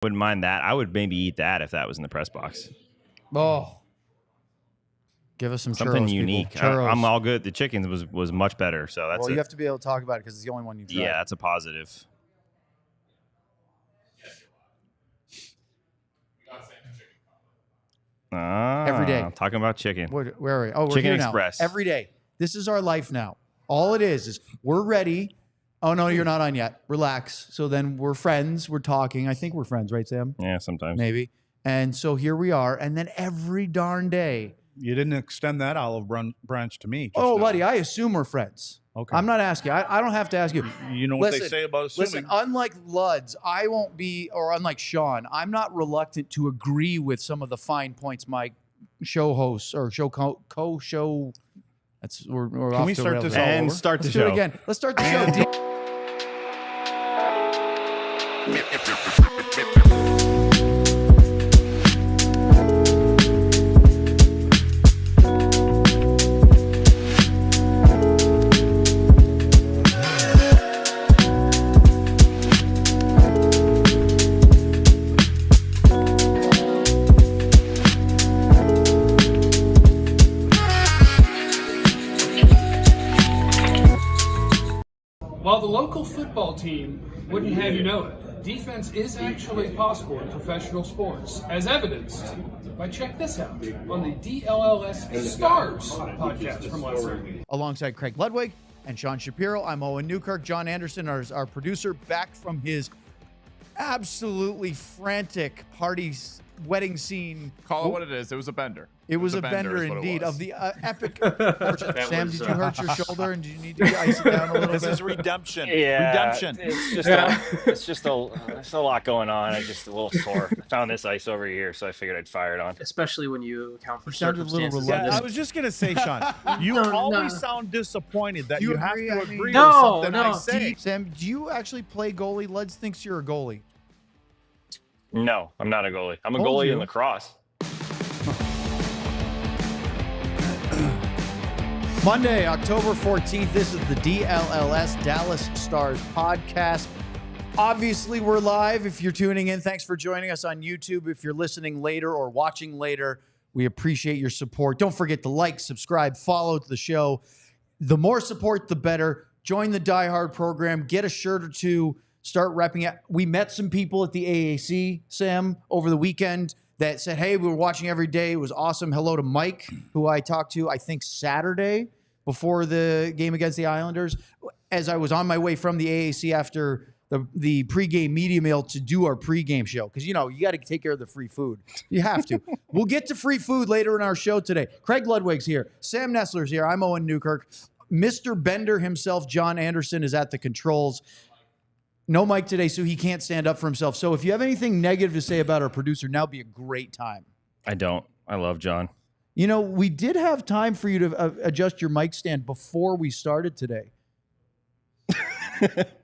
Wouldn't mind that. I would maybe eat that if that was in the press box. Oh. Give us some something churros, unique. I'm all good. The chicken was much better. So that's well, you have to be able to talk about it because it's the only one you tried. Yeah, that's a positive. Every day. Talking about chicken. Where are we? Oh, we're Chicken here Express. now. Every day. This is our life now. All it is we're ready. Oh, no, you're not on yet. Relax. So then we're friends. We're talking. I think we're friends, right, Sam? Yeah, sometimes. Maybe. And so here we are. And then every darn day. You didn't extend that olive branch to me. Oh, Luddy, I assume we're friends. Okay. I'm not asking. I don't have to ask you. You know what they say about assuming. Listen, unlike Luds, I won't be, or unlike Sean, I'm not reluctant to agree with some of the fine points my show hosts or show co-show. That's we're Can off we the start rails this there. all And over? start the Let's show. do it again. Let's start the show. While the local football team wouldn't have you know it, defense is actually possible in professional sports, as evidenced by check this out on the DLLS Stars podcast from last night. Alongside Craig Ludwig and Sean Shapiro, I'm Owen Newkirk. John Anderson, our producer, back from his absolutely frantic wedding scene. Call it what it is. It was a bender. It was a bender is what it indeed was. of the epic. Sam, did you hurt your shoulder and do you need to ice it down a little This bit? is redemption. Yeah, Redemption. it's just a lot going on. I'm just a little sore. I found this ice over here, so I figured I'd fire it on. Especially when you account for sounded a little circumstances. reluctant. Yeah, I was just gonna say, Sean, you always sound disappointed that you have agree? to I mean- agree No, with something I no. say. Sam, do you actually play goalie? Luds thinks you're a goalie. No, I'm not a goalie. I'm a Told goalie you. in lacrosse. Monday, October 14th. This is the DLLS Dallas Stars podcast. Obviously, we're live. If you're tuning in, thanks for joining us on YouTube. If you're listening later or watching later, we appreciate your support. Don't forget to like, subscribe, follow the show. The more support, the better. Join the Die Hard program. Get a shirt or two. Start repping it. We met some people at the AAC, Sam, over the weekend that said, hey, we were watching every day. It was awesome. Hello to Mike, who I talked to, I think, Saturday before the game against the Islanders. As I was on my way from the AAC after the pregame media meal to do our pregame show. Because, you got to take care of the free food. You have to. We'll get to free food later in our show today. Craig Ludwig's here. Sam Nessler's here. I'm Owen Newkirk. Mr. Bender himself, John Anderson, is at the controls. No Mike today, so he can't stand up for himself. So if you have anything negative to say about our producer, now would be a great time. I don't. I love John. We did have time for you to adjust your mic stand before we started today.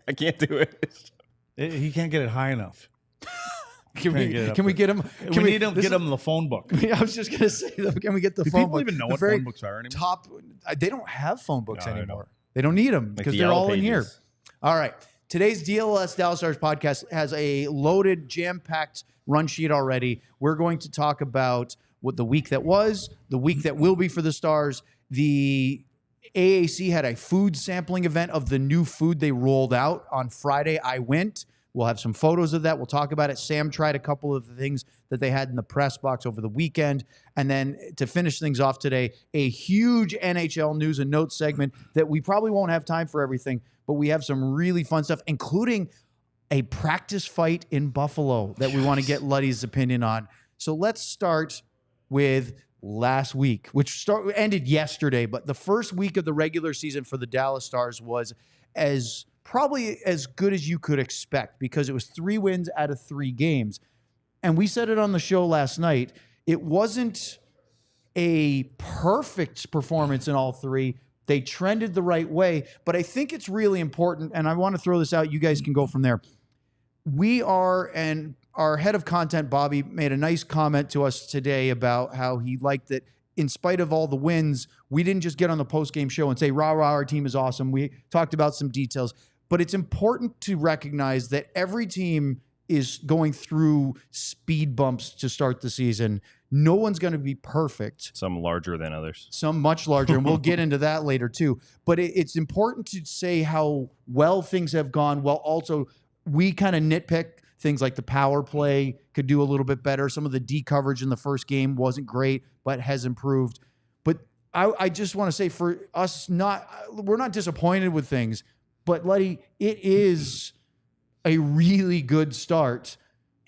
I can't do it. He can't get it high enough. Can we get him? We need to get him the phone book. I was just going to say, can we get the Do phone people book? even know The what very phone books are anymore? Top. They don't have phone books No, they anymore. They don't need them because the they're yellow all in here. pages. All right. Today's DLS Dallas Stars podcast has a loaded, jam-packed run sheet already. We're going to talk about what the week that was, the week that will be for the Stars. The AAC had a food sampling event of the new food they rolled out on Friday. I went. We'll have some photos of that. We'll talk about it. Sam tried a couple of the things that they had in the press box over the weekend. And then to finish things off today, a huge NHL news and notes segment that we probably won't have time for everything, but we have some really fun stuff, including a practice fight in Buffalo that we want to get Luddy's opinion on. So let's start with last week, which ended yesterday, but the first week of the regular season for the Dallas Stars was probably as good as you could expect because it was 3 wins out of 3 games. And we said it on the show last night. It wasn't a perfect performance in all 3. They trended the right way, but I think it's really important, and I want to throw this out. You guys can go from there. And our head of content, Bobby, made a nice comment to us today about how he liked that in spite of all the wins, we didn't just get on the post-game show and say, rah, rah, our team is awesome. We talked about some details, but it's important to recognize that every team is going through speed bumps to start the season. No one's going to be perfect. Some larger than others. Some much larger, and we'll get into that later too. But it's important to say how well things have gone, while also we kind of nitpick things like the power play could do a little bit better. Some of the D coverage in the first game wasn't great, but has improved. But I just want to say, for us, we're not disappointed with things, but Letty, it is a really good start.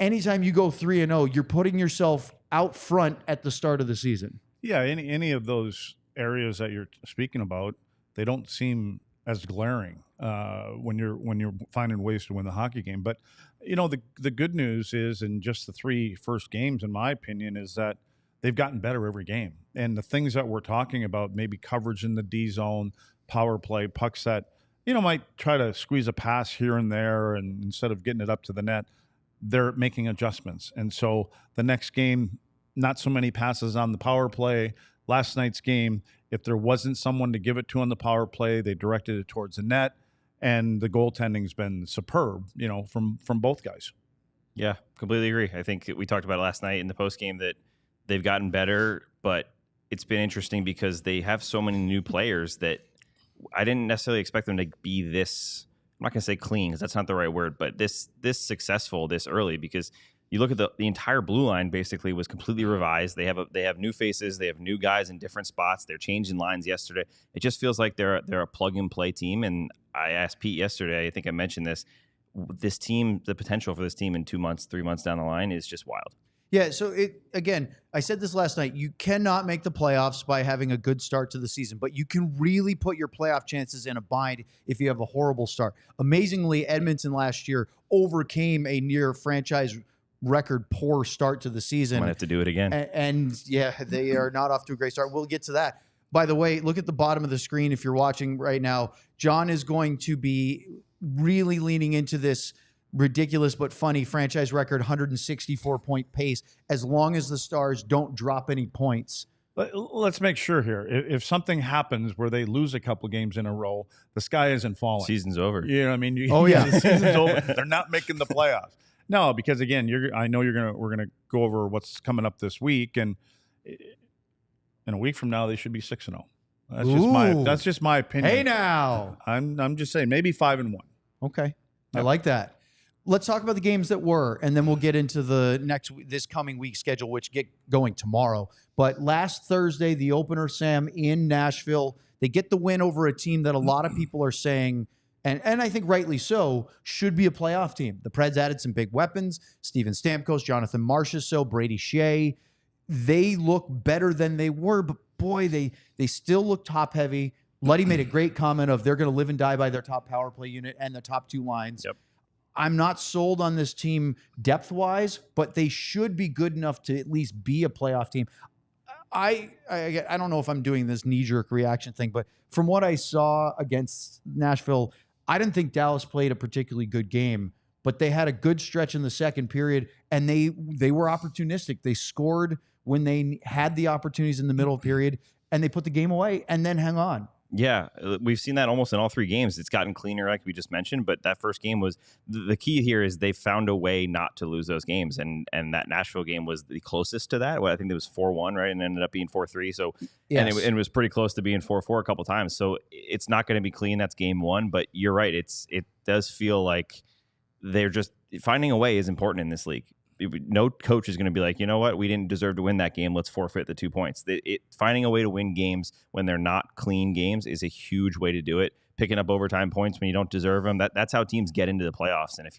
Anytime you go 3-0, you're putting yourself out front at the start of the season. Yeah, any of those areas that you're speaking about, they don't seem as glaring when you're finding ways to win the hockey game. But the good news is, in just the 3 first games, in my opinion, is that they've gotten better every game. And the things that we're talking about, maybe coverage in the D zone, power play, puck set, might try to squeeze a pass here and there, and instead of getting it up to the net, they're making adjustments. And so the next game, not so many passes on the power play. Last night's game, if there wasn't someone to give it to on the power play, they directed it towards the net, and the goaltending's been superb, from both guys. Yeah, completely agree. I think we talked about it last night in the post game that they've gotten better, but it's been interesting because they have so many new players that I didn't necessarily expect them to be this, I'm not going to say clean because that's not the right word, but this successful this early, because you look at the entire blue line basically was completely revised. They have new faces, they have new guys in different spots. They're changing lines yesterday. It just feels like they're a plug and play team. And I asked Pete yesterday, I think I mentioned this team, the potential for this team in 2 months, 3 months down the line is just wild. Yeah, so again, I said this last night, you cannot make the playoffs by having a good start to the season, but you can really put your playoff chances in a bind if you have a horrible start. Amazingly, Edmonton last year overcame a near franchise record poor start to the season. Might have to do it again. And yeah, they are not off to a great start. We'll get to that. By the way, look at the bottom of the screen if you're watching right now. John is going to be really leaning into this ridiculous but funny franchise record 164-point pace as long as the Stars don't drop any points. Let's make sure here. If something happens where they lose a couple games in a row, the sky isn't falling. Season's over. You know what I mean? The season's over. They're not making the playoffs. No, because again, we're gonna go over what's coming up this week, and in a week from now they should be 6-0. That's just my opinion. Hey now, I'm just saying maybe 5-1. Okay, I like that. Let's talk about the games that were, and then we'll get into this coming week schedule, which get going tomorrow. But last Thursday, the opener, Sam, in Nashville, they get the win over a team that a lot of people are saying, and I think rightly so, should be a playoff team. The Preds added some big weapons: Steven Stamkos, Jonathan Marchment, Brady Shea. They look better than they were, but boy, they still look top heavy. Luddy made a great comment of they're going to live and die by their top power play unit and the top 2 lines. Yep. I'm not sold on this team depth-wise, but they should be good enough to at least be a playoff team. I don't know if I'm doing this knee-jerk reaction thing, but from what I saw against Nashville, I didn't think Dallas played a particularly good game, but they had a good stretch in the second period, and they were opportunistic. They scored when they had the opportunities in the middle period, and they put the game away and then hung on. Yeah, we've seen that almost in all 3 games. It's gotten cleaner, like we just mentioned, but that first game was the key here is they found a way not to lose those games, and that Nashville game was the closest to that. Well, I think it was 4-1, right, and ended up being 4-3. So, yes. And it was pretty close to being 4-4 a couple times. So it's not going to be clean. That's game 1, but you're right. It does feel like they're just finding a way is important in this league. No coach is going to be like, you know what, we didn't deserve to win that game. Let's forfeit the 2 points. Finding a way to win games when they're not clean games is a huge way to do it. Picking up overtime points when you don't deserve them. That's how teams get into the playoffs. And if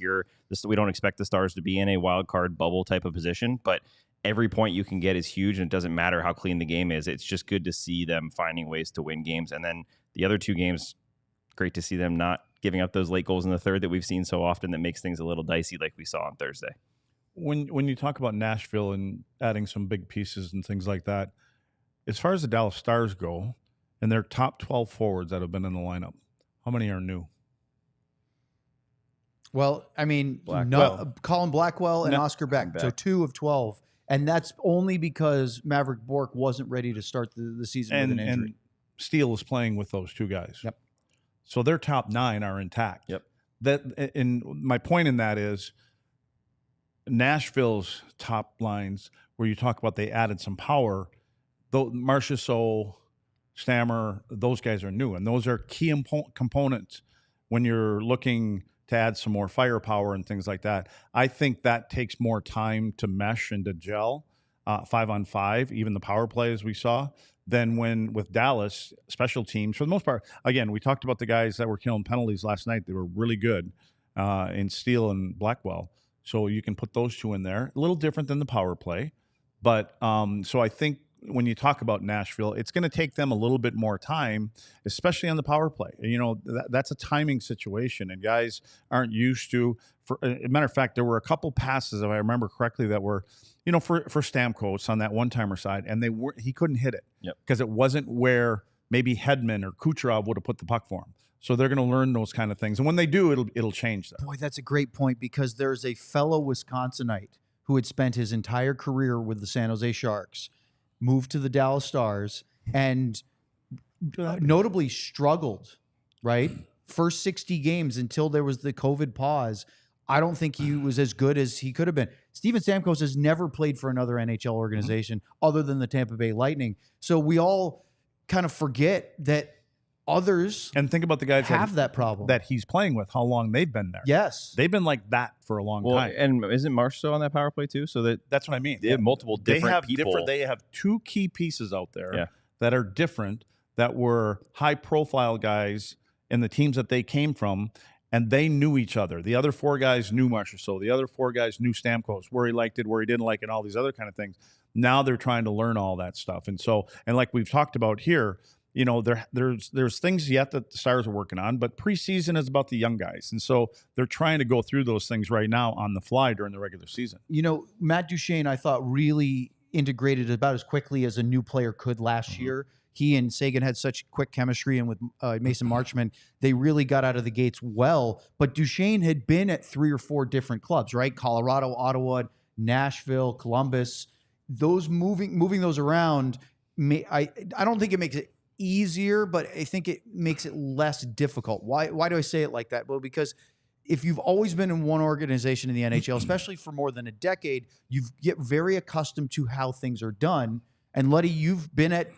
we don't expect the Stars to be in a wild card bubble type of position, but every point you can get is huge, and it doesn't matter how clean the game is. It's just good to see them finding ways to win games. And then the other 2 games, great to see them not giving up those late goals in the third that we've seen so often that makes things a little dicey, like we saw on Thursday. When you talk about Nashville and adding some big pieces and things like that, as far as the Dallas Stars go, and their top 12 forwards that have been in the lineup, how many are new? Well, I mean, Colin Blackwell and Oscar Beck, so 2 of 12. And that's only because Maverick Bourque wasn't ready to start the season with an injury. And Steele is playing with those 2 guys. Yep. So their top 9 are intact. Yep. And my point in that is Nashville's top lines, where you talk about they added some power, though Marchment, Stammer, those guys are new, and those are key components when you're looking to add some more firepower and things like that. I think that takes more time to mesh and to gel 5-on-5, even the power plays we saw, than when with Dallas special teams. For the most part, again, we talked about the guys that were killing penalties last night. They were really good in Steele and Blackwell. So you can put those two in there. A little different than the power play. But so I think when you talk about Nashville, it's going to take them a little bit more time, especially on the power play. That's a timing situation, and guys aren't used to. For a matter of fact, there were a couple passes, if I remember correctly, that were, for Stamkos on that one-timer side, and he couldn't hit it because it wasn't where maybe Hedman or Kucherov would have put the puck for him. So they're going to learn those kind of things, and when they do, it'll change them. Boy, that's a great point, because there's a fellow Wisconsinite who had spent his entire career with the San Jose Sharks, moved to the Dallas Stars, and notably struggled, right? First 60 games until there was the COVID pause. I don't think he was as good as he could have been. Steven Stamkos has never played for another NHL organization other than the Tampa Bay Lightning. So we all kind of forget that others and think about the guys have that problem that he's playing with, how long they've been there. Yes. They've been like that for a long time. And isn't Marchment on that power play too? So that's what I mean. They have multiple different people. They have two key pieces out there that are different, that were high-profile guys in the teams that they came from, and they knew each other. The other four guys knew Marchment. The other four guys knew Stamkos, where he liked it, where he didn't like it, all these other kind of things. Now they're trying to learn all that stuff. And like we've talked about here, there's things yet that the Stars are working on, but preseason is about the young guys. And so they're trying to go through those things right now on the fly during the regular season. Matt Duchene, I thought, really integrated about as quickly as a new player could last year. He and Seguin had such quick chemistry, and with Mason Marchment, they really got out of the gates well. But Duchene had been at 3 or 4 different clubs, right? Colorado, Ottawa, Nashville, Columbus. Those moving those around, I don't think it makes it easier, but I think it makes it less difficult. Why do I say it like that? Well, because if you've always been in one organization in the NHL, especially for more than a decade, you get very accustomed to how things are done. And Luddy, you've been at,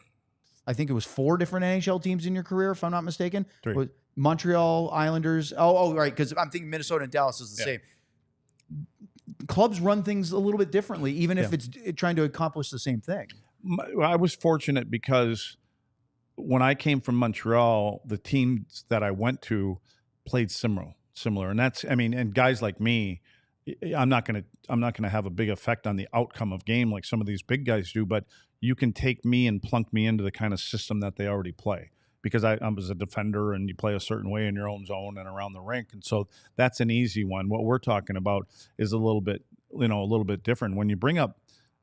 I think it was 4 different NHL teams in your career, if I'm not mistaken. 3. Montreal, Islanders. Oh, right, because I'm thinking Minnesota and Dallas is the same. Clubs run things a little bit differently, even if it's trying to accomplish the same thing. I was fortunate because when I came from Montreal, the teams that I went to played similar. And and guys like me, I'm not going to have a big effect on the outcome of game like some of these big guys do, but you can take me and plunk me into the kind of system that they already play, because I was a defender and you play a certain way in your own zone and around the rink. And so that's an easy one. What we're talking about is a little bit different. When you bring up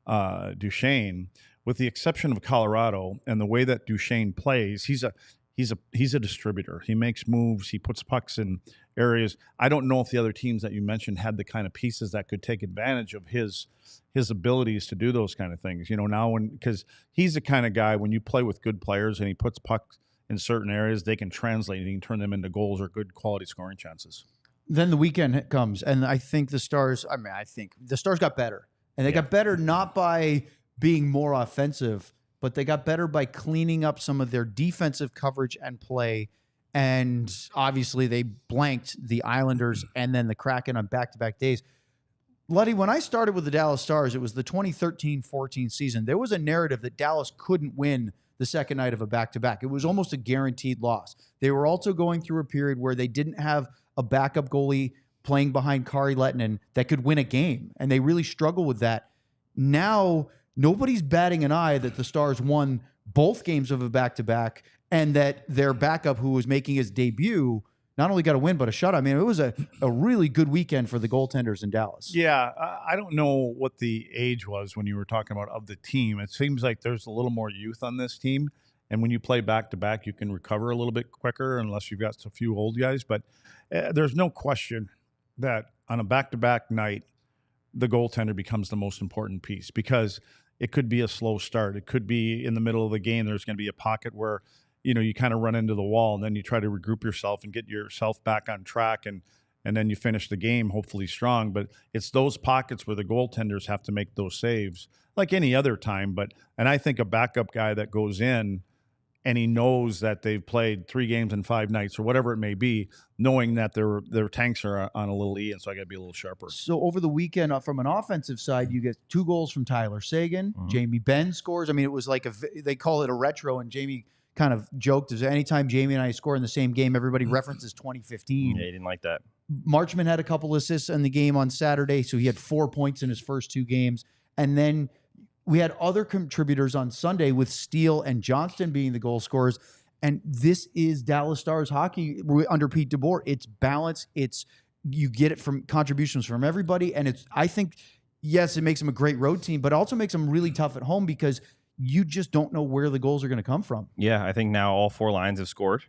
Duchene, with the exception of Colorado and the way that Duchene plays, he's a distributor. He makes moves. He puts pucks in areas. I don't know if the other teams that you mentioned had the kind of pieces that could take advantage of his abilities to do those kind of things. Because he's the kind of guy, when you play with good players and he puts pucks in certain areas, they can translate and he can turn them into goals or good quality scoring chances. Then the weekend comes, and I think the Stars got better. And they got better not by being more offensive, but they got better by cleaning up some of their defensive coverage and play. And obviously they blanked the Islanders and then the Kraken on back-to-back days. Luddy, when I started with the Dallas Stars, it was the 2013-14 season. There was a narrative that Dallas couldn't win the second night of a back-to-back. It was almost a guaranteed loss. They were also going through a period where they didn't have a backup goalie playing behind Kari Lehtinen that could win a game, and they really struggle with that. Now, nobody's batting an eye that the Stars won both games of a back-to-back, and that their backup, who was making his debut, not only got a win, but a shutout. I mean, it was a really good weekend for the goaltenders in Dallas. Yeah, I don't know what the age was when you were talking about of the team. It seems like there's a little more youth on this team, and when you play back-to-back, you can recover a little bit quicker unless you've got a few old guys. But there's no question that on a back-to-back night, the goaltender becomes the most important piece, because it could be a slow start. It could be in the middle of the game. There's going to be a pocket where, you kind of run into the wall, and then you try to regroup yourself and get yourself back on track. And and then you finish the game hopefully strong. But it's those pockets where the goaltenders have to make those saves like any other time. And I think a backup guy that goes in and he knows that they've played 3 games in 5 nights or whatever it may be, knowing that their tanks are on a little E, and so I got to be a little sharper. So over the weekend, from an offensive side, you get 2 goals from Tyler Seguin. jamiebenn scores. I mean, it was like they call it a retro, and Jamie kind of joked is anytime Jamie and I score in the same game, everybody references 2015. Yeah, he didn't like that. Marchment had a couple assists in the game on Saturday, so he had 4 points in his first 2 games. And then we had other contributors on Sunday with Steele and Johnston being the goal scorers. And this is Dallas Stars hockey under Pete DeBoer. It's balance. You get it from contributions from everybody. And I think, yes, it makes them a great road team, but also makes them really tough at home because you just don't know where the goals are going to come from. Yeah, I think now all 4 lines have scored,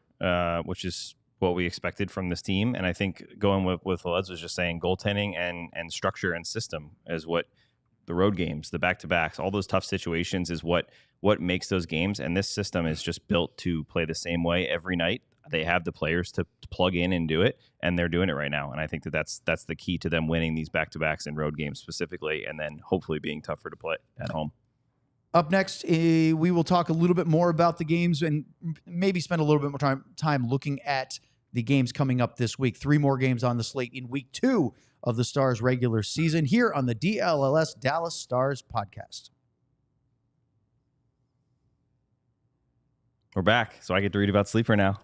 which is what we expected from this team. And I think going with Lutz was just saying goaltending and structure and system is what the road games, the back-to-backs, all those tough situations is what makes those games. And this system is just built to play the same way every night. They have the players to plug in and do it, and they're doing it right now. And I think that's the key to them winning these back-to-backs and road games specifically, and then hopefully being tougher to play at home. Up next, we will talk a little bit more about the games and maybe spend a little bit more time looking at the games coming up this week. 3 more games on the slate in week 2 of the Stars regular season here on the DLLS Dallas Stars podcast. We're back, so I get to read about Sleeper now.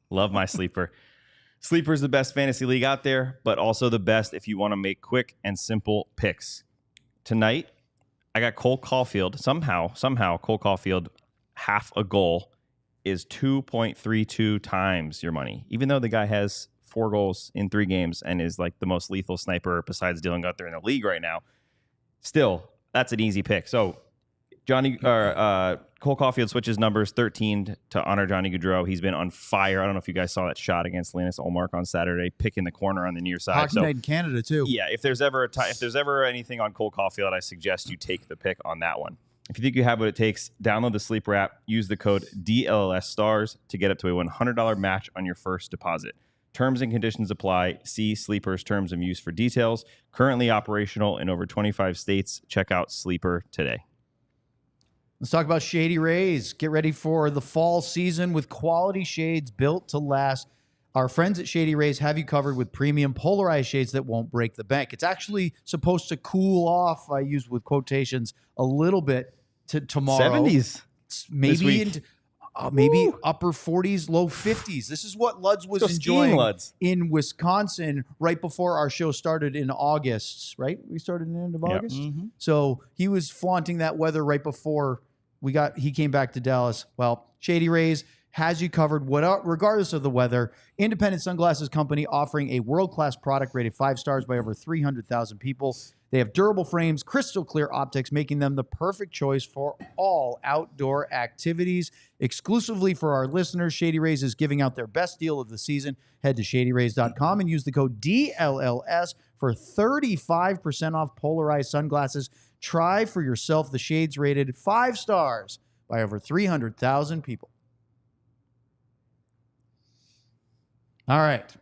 Love my Sleeper. Sleeper is the best fantasy league out there, but also the best if you want to make quick and simple picks. Tonight, I got Cole Caulfield. Somehow, Cole Caulfield, half a goal is 2.32 times your money, even though the guy has 4 goals in 3 games and is like the most lethal sniper besides Dylan Gunther in the league right now. Still, that's an easy pick. So Cole Caulfield switches numbers 13 to honor Johnny Gaudreau. He's been on fire. I don't know if you guys saw that shot against Linus Ullmark on Saturday, picking the corner on the near side. Hockey night in Canada too. Yeah, if there's ever anything on Cole Caulfield, I suggest you take the pick on that one. If you think you have what it takes, download the Sleeper app, use the code DLLS Stars to get up to a $100 match on your first deposit. Terms and conditions apply. See Sleeper's terms of use for details. Currently operational in over 25 states. Check out Sleeper today. Let's talk about Shady Rays. Get ready for the fall season with quality shades built to last. Our friends at Shady Rays have you covered with premium polarized shades that won't break the bank. It's actually supposed to cool off, I use with quotations, a little bit to tomorrow. 70s. Maybe into maybe upper 40s, low 50s. This is what Luds was enjoying in Wisconsin right before our show started in August, right? We started in the end of August. Mm-hmm. So he was flaunting that weather right before he came back to Dallas. Well, Shady Rays has you covered regardless of the weather. Independent sunglasses company offering a world-class product rated 5 stars by over 300,000 people. They have durable frames, crystal clear optics, making them the perfect choice for all outdoor activities. Exclusively for our listeners, Shady Rays is giving out their best deal of the season. Head to shadyrays.com and use the code DLLS for 35% off polarized sunglasses. Try for yourself the shades rated 5 stars by over 300,000 people. All right.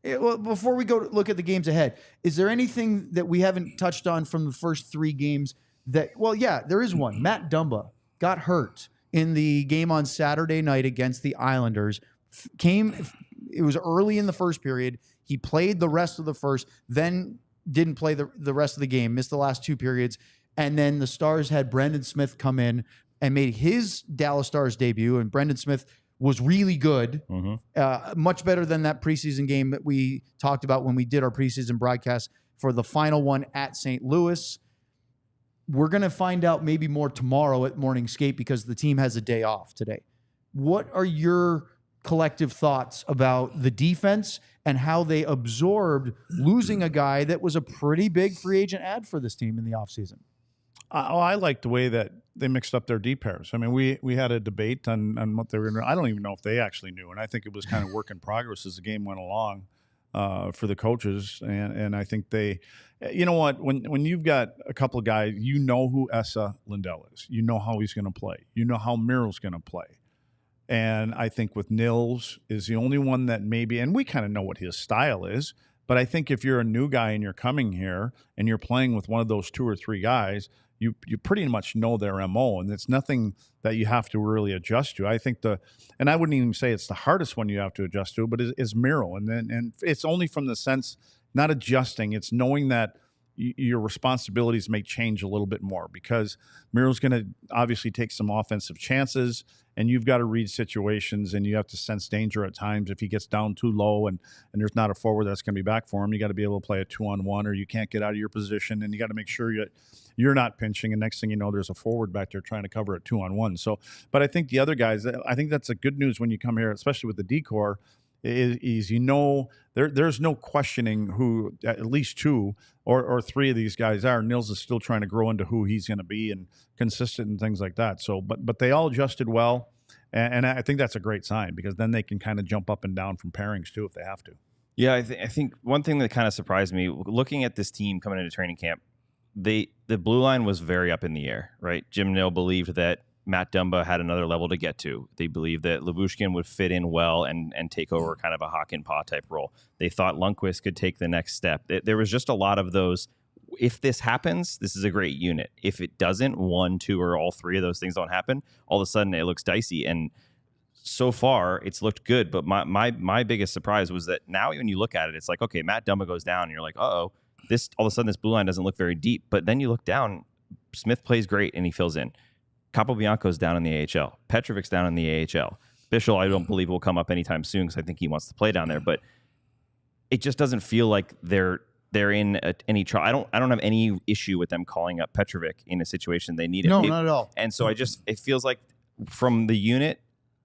Before we go look at the games ahead, is there anything that we haven't touched on from the first 3 games there is one. Matt Dumba got hurt in the game on Saturday night against the Islanders. It was early in the first period. He played the rest of the first, then didn't play the rest of the game, missed the last 2 periods. And then the Stars had Brendan Smith come in and made his Dallas Stars debut. And Brendan Smith was really good, much better than that preseason game that we talked about when we did our preseason broadcast for the final one at St. Louis. We're going to find out maybe more tomorrow at Morning Skate because the team has a day off today. What are your collective thoughts about the defense and how they absorbed losing a guy that was a pretty big free agent ad for this team in the offseason? I like the way that they mixed up their D pairs. I mean, we had a debate on what they were going to. I don't even know if they actually knew, and I think it was kind of work in progress as the game went along for the coaches. And I think they, you know what, when you've got a couple of guys, you know who Esa Lindell is, you know how he's going to play, you know how Miro's going to play, And I think with Nils is the only one that maybe, and we kind of know what his style is, but I think if you're a new guy and you're coming here and you're playing with one of those 2 or 3 guys, you pretty much know their MO, and it's nothing that you have to really adjust to. I think and I wouldn't even say it's the hardest one you have to adjust to, but is Miro. And it's only from the sense, not adjusting, it's knowing that your responsibilities may change a little bit more, because Miro's going to obviously take some offensive chances, and you've got to read situations, and you have to sense danger at times. If he gets down too low and there's not a forward that's going to be back for him, you got to be able to play a 2-on-1, or you can't get out of your position, and you got to make sure you're not pinching, and next thing you know, there's a forward back there trying to cover a 2-on-1. So, but I think the other guys, I think that's a good news when you come here, especially with the D-Corps, is there's no questioning who at least 2 or 3 of these guys are. Nils is still trying to grow into who he's going to be and consistent and things like that. So, but they all adjusted well, and I think that's a great sign, because then they can kind of jump up and down from pairings too if they have to. Yeah, I think one thing that kind of surprised me looking at this team coming into training camp, the blue line was very up in the air, right? Jim Nill believed that Matt Dumba had another level to get to. They believed that Lyubushkin would fit in well and take over kind of a Hawk and Paw type role. They thought Lundqvist could take the next step. There was just a lot of those. If this happens, this is a great unit. If it doesn't, 1, 2, or all 3 of those things don't happen, all of a sudden it looks dicey. And so far, it's looked good. But my biggest surprise was that now when you look at it, it's like, okay, Matt Dumba goes down, and you're like, uh-oh, this all of a sudden this blue line doesn't look very deep. But then you look down, Smith plays great, and he fills in. Capobianco's down in the AHL. Petrovic's down in the AHL. Bischel, I don't believe will come up anytime soon, because I think he wants to play down there. But it just doesn't feel like they're in any trouble. I don't have any issue with them calling up Petrovic in a situation they need it. No, not at all. And so it feels like from the unit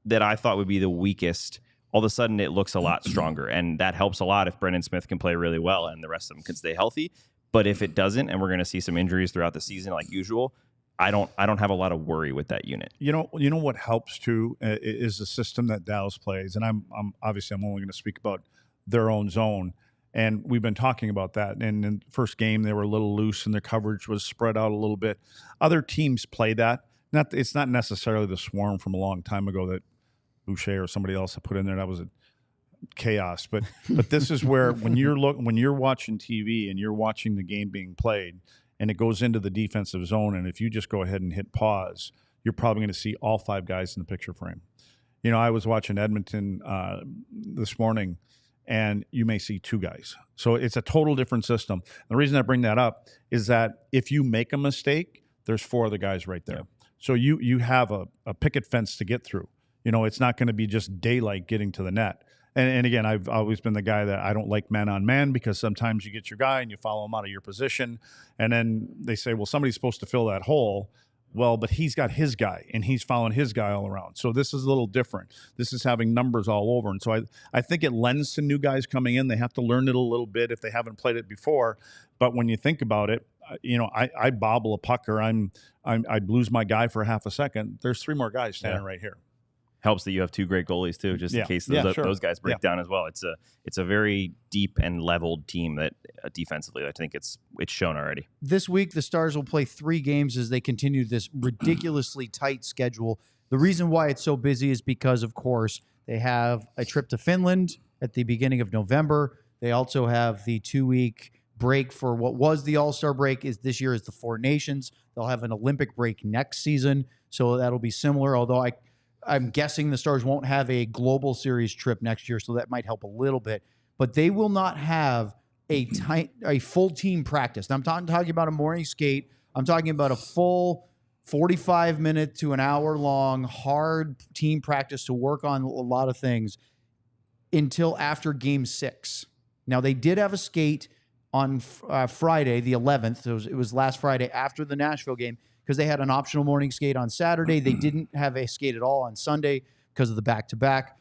that I thought would be the weakest, all of a sudden it looks a lot stronger, and that helps a lot if Brendan Smith can play really well and the rest of them can stay healthy. But if it doesn't, and we're going to see some injuries throughout the season like usual, I don't have a lot of worry with that unit. You know what helps too is the system that Dallas plays, and I'm obviously only going to speak about their own zone, and we've been talking about that. And in the first game, they were a little loose, and their coverage was spread out a little bit. Other teams play that. It's not necessarily the swarm from a long time ago that Boucher or somebody else had put in there. That was a chaos. But this is where when you're watching TV and you're watching the game being played, and it goes into the defensive zone, and if you just go ahead and hit pause, you're probably going to see all 5 guys in the picture frame. I was watching Edmonton this morning, and you may see 2 guys. So it's a total different system. The reason I bring that up is that if you make a mistake, there's 4 other guys right there. Yeah. So you have a picket fence to get through. It's not going to be just daylight getting to the net. And again, I've always been the guy that I don't like man-on-man, because sometimes you get your guy and you follow him out of your position, and then they say, well, somebody's supposed to fill that hole. Well, but he's got his guy, and he's following his guy all around. So this is a little different. This is having numbers all over. And so I think it lends to new guys coming in. They have to learn it a little bit if they haven't played it before. But when you think about it, I bobble a puck, or I lose my guy for half a second. There's 3 more guys standing right here. Helps that you have 2 great goalies too, just in case those guys break down as well. It's a very deep and leveled team that defensively, I think it's shown already. This week, the Stars will play 3 games as they continue this ridiculously tight schedule. The reason why it's so busy is because, of course, they have a trip to Finland at the beginning of November. They also have the 2-week break for what was the All-Star break. This year is the 4 Nations. They'll have an Olympic break next season, so that'll be similar, although I'm guessing the Stars won't have a global series trip next year, so that might help a little bit. But they will not have a full team practice. Now, I'm talking about a morning skate. I'm talking about a full 45-minute to an hour-long hard team practice to work on a lot of things until after Game 6. Now, they did have a skate on Friday, the 11th. It was last Friday after the Nashville game, because they had an optional morning skate on Saturday. They didn't have a skate at all on Sunday because of the back-to-back.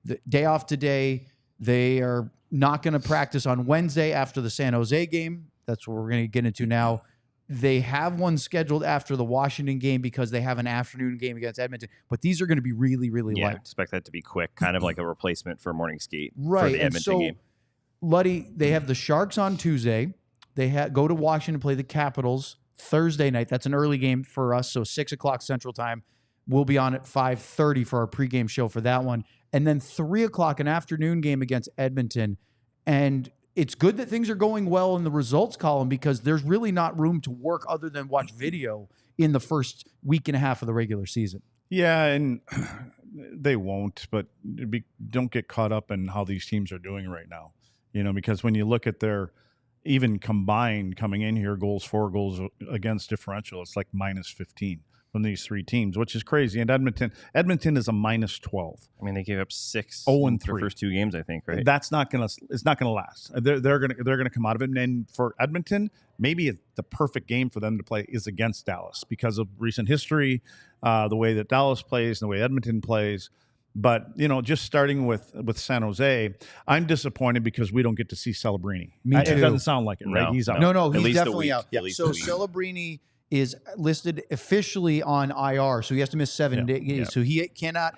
The day off today, they are not going to practice on Wednesday after the San Jose game. That's what we're going to get into now. They have one scheduled after the Washington game because they have an afternoon game against Edmonton. But these are going to be really, really light. I expect that to be quick, kind of like a replacement for morning skate for the Edmonton game. Luddy, they have the Sharks on Tuesday. They go to Washington to play the Capitals Thursday night. That's an early game for us, so 6 o'clock Central Time. We'll be on at 5:30 for our pregame show for that one. And then 3 o'clock, an afternoon game against Edmonton. And it's good that things are going well in the results column because there's really not room to work other than watch video in the first week and a half of the regular season. Yeah, and they won't, but don't get caught up in how these teams are doing right now. Because when you look at their even combined coming in here, goals for, goals against differential, it's like minus 15 from these three teams, which is crazy. And Edmonton is a minus 12. I mean, they gave up 6 in the first 2 games, I think, right? It's not gonna last. They're gonna come out of it. And for Edmonton, maybe the perfect game for them to play is against Dallas because of recent history, the way that Dallas plays and the way Edmonton plays. But, just starting with San Jose, I'm disappointed because we don't get to see Celebrini. Me too. It doesn't sound like it, right? No. He's out. No, At he's least a definitely week. out. At least So a week. Celebrini is listed officially on IR, so he has to miss 7 days. Yeah. So he's not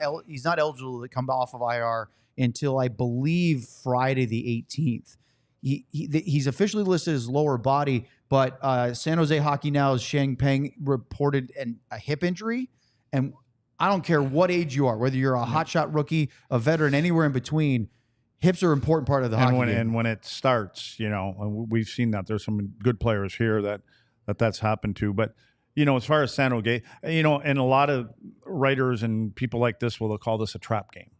eligible to come off of IR until I believe Friday the 18th. He's officially listed as lower body, but San Jose Hockey Now's Sheng Peng reported a hip injury, and I don't care what age you are, whether you're a hotshot rookie, a veteran, anywhere in between, hips are an important part of the hockey game. And when it starts, we've seen that there's some good players here that's happened to. But, as far as San Jose, and a lot of writers and people like this will call this a trap game.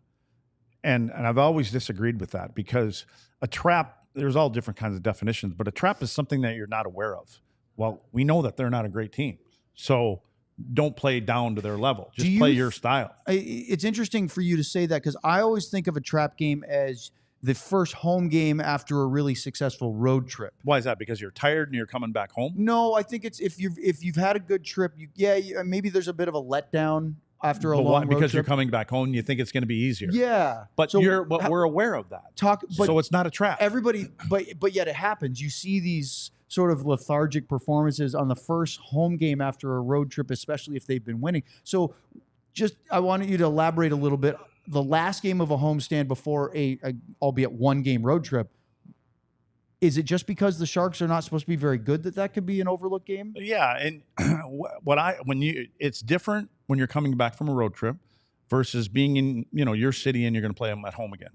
And I've always disagreed with that because a trap, there's all different kinds of definitions, but a trap is something that you're not aware of. Well, we know that they're not a great team. So don't play down to their level. Just play your style. It's interesting for you to say that because I always think of a trap game as the first home game after a really successful road trip. Why is that? Because you're tired and you're coming back home? No, I think it's if you've had a good trip, maybe there's a bit of a letdown after a long road because trip. you're coming back home, you think it's going to be easier. Yeah, but we're aware of that. So it's not a trap. Everybody, but yet it happens. You see these sort of lethargic performances on the first home game after a road trip, especially if they've been winning. So, I wanted you to elaborate a little bit. The last game of a homestand before a albeit 1 game road trip. Is it just because the Sharks are not supposed to be very good that could be an overlooked game? Yeah, and it's different when you're coming back from a road trip versus being in your city and you're going to play them at home again.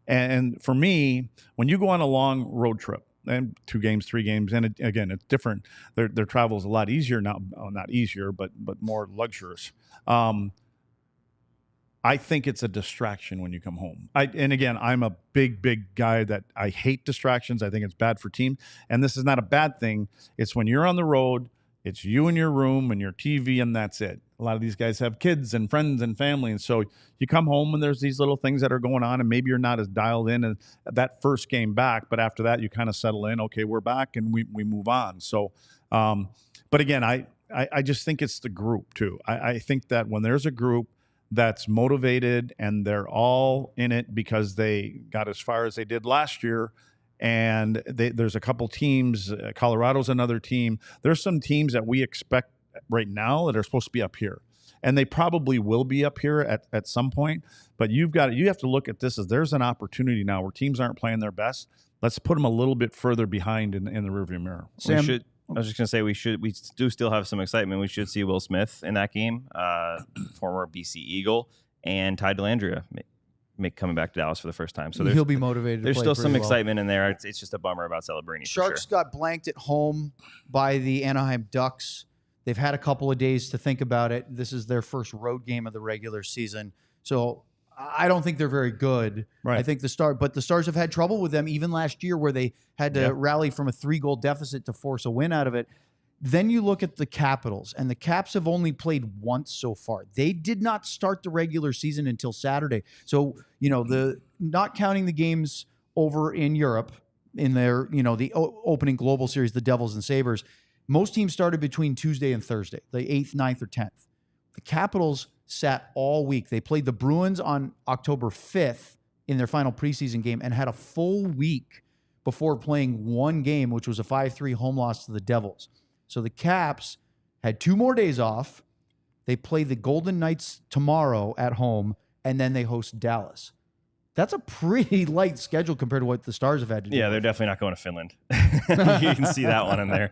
And for me, when you go on a long road trip and 2 games, 3 games, and again it's different. Their travel is a lot easier now, not easier, but more luxurious. I think it's a distraction when you come home. And again, I'm a big guy that I hate distractions. I think it's bad for teams. And this is not a bad thing. It's when you're on the road, it's you in your room and your TV, and that's it. A lot of these guys have kids and friends and family. And so you come home and there's these little things that are going on, and maybe you're not as dialed in as that first game back. But after that, you kind of settle in. Okay, we're back, and we move on. So, but again, I just think it's the group too. I think that when there's a group that's motivated and they're all in it because they got as far as they did last year, and there's a couple teams, Colorado's another team. There's some teams that we expect right now that are supposed to be up here, and they probably will be up here at some point. But you have to look at this as there's an opportunity now where teams aren't playing their best. Let's put them a little bit further behind in the rearview mirror. Sam, I was just going to say we do still have some excitement. We should see Will Smith in that game, former BC Eagle, and Ty Dellandrea coming back to Dallas for the first time. So he'll be motivated. There's still some well. excitement in there. It's just a bummer about Celebrini. Sharks got blanked at home by the Anaheim Ducks. They've had a couple of days to think about it. This is their first road game of the regular season. So I don't think they're very good. Right. I think the Stars have had trouble with them even last year where they had to rally from a 3-goal deficit to force a win out of it. Then you look at the Capitals, and the Caps have only played once so far. They did not start the regular season until Saturday. So, the not counting the games over in Europe in their, the opening global series, the Devils and Sabres, most teams started between Tuesday and Thursday, the 8th, 9th, or 10th. The Capitals sat all week. They played the Bruins on October 5th in their final preseason game and had a full week before playing 1 game, which was a 5-3 home loss to the Devils. So the Caps had 2 more days off. They play the Golden Knights tomorrow at home, and then they host Dallas. That's a pretty light schedule compared to what the Stars have had to do. Yeah, they're definitely not going to Finland. You can see that one in there.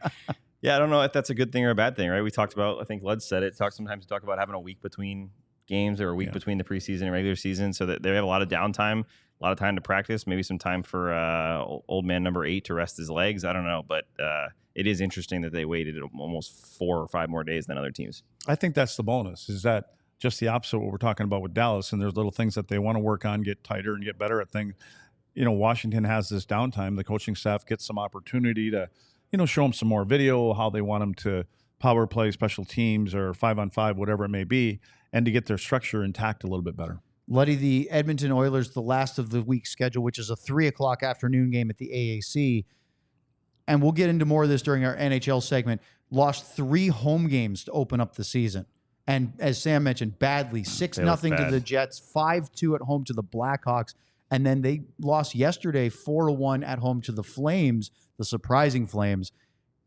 Yeah, I don't know if that's a good thing or a bad thing, right? We talked about, I think Lud said it, sometimes we talk about having a week between games or a week between the preseason and regular season, so that they have a lot of downtime, a lot of time to practice, maybe some time for old man number 8 to rest his legs. I don't know, but it is interesting that they waited almost 4 or 5 more days than other teams. I think that's the bonus, is that just the opposite of what we're talking about with Dallas, and there's little things that they want to work on, get tighter and get better at things. You know, Washington has this downtime. The coaching staff gets some opportunity to, show them some more video, how they want them to power play, special teams, or 5-on-5, whatever it may be, and to get their structure intact a little bit better. Luddy, the Edmonton Oilers, the last of the week schedule, which is a 3:00 afternoon game at the AAC, and we'll get into more of this during our NHL segment, lost 3 home games to open up the season. And as Sam mentioned, badly, 6-0 to the Jets, 5-2 at home to the Blackhawks, and then they lost yesterday 4-1 at home to the Flames, the surprising Flames.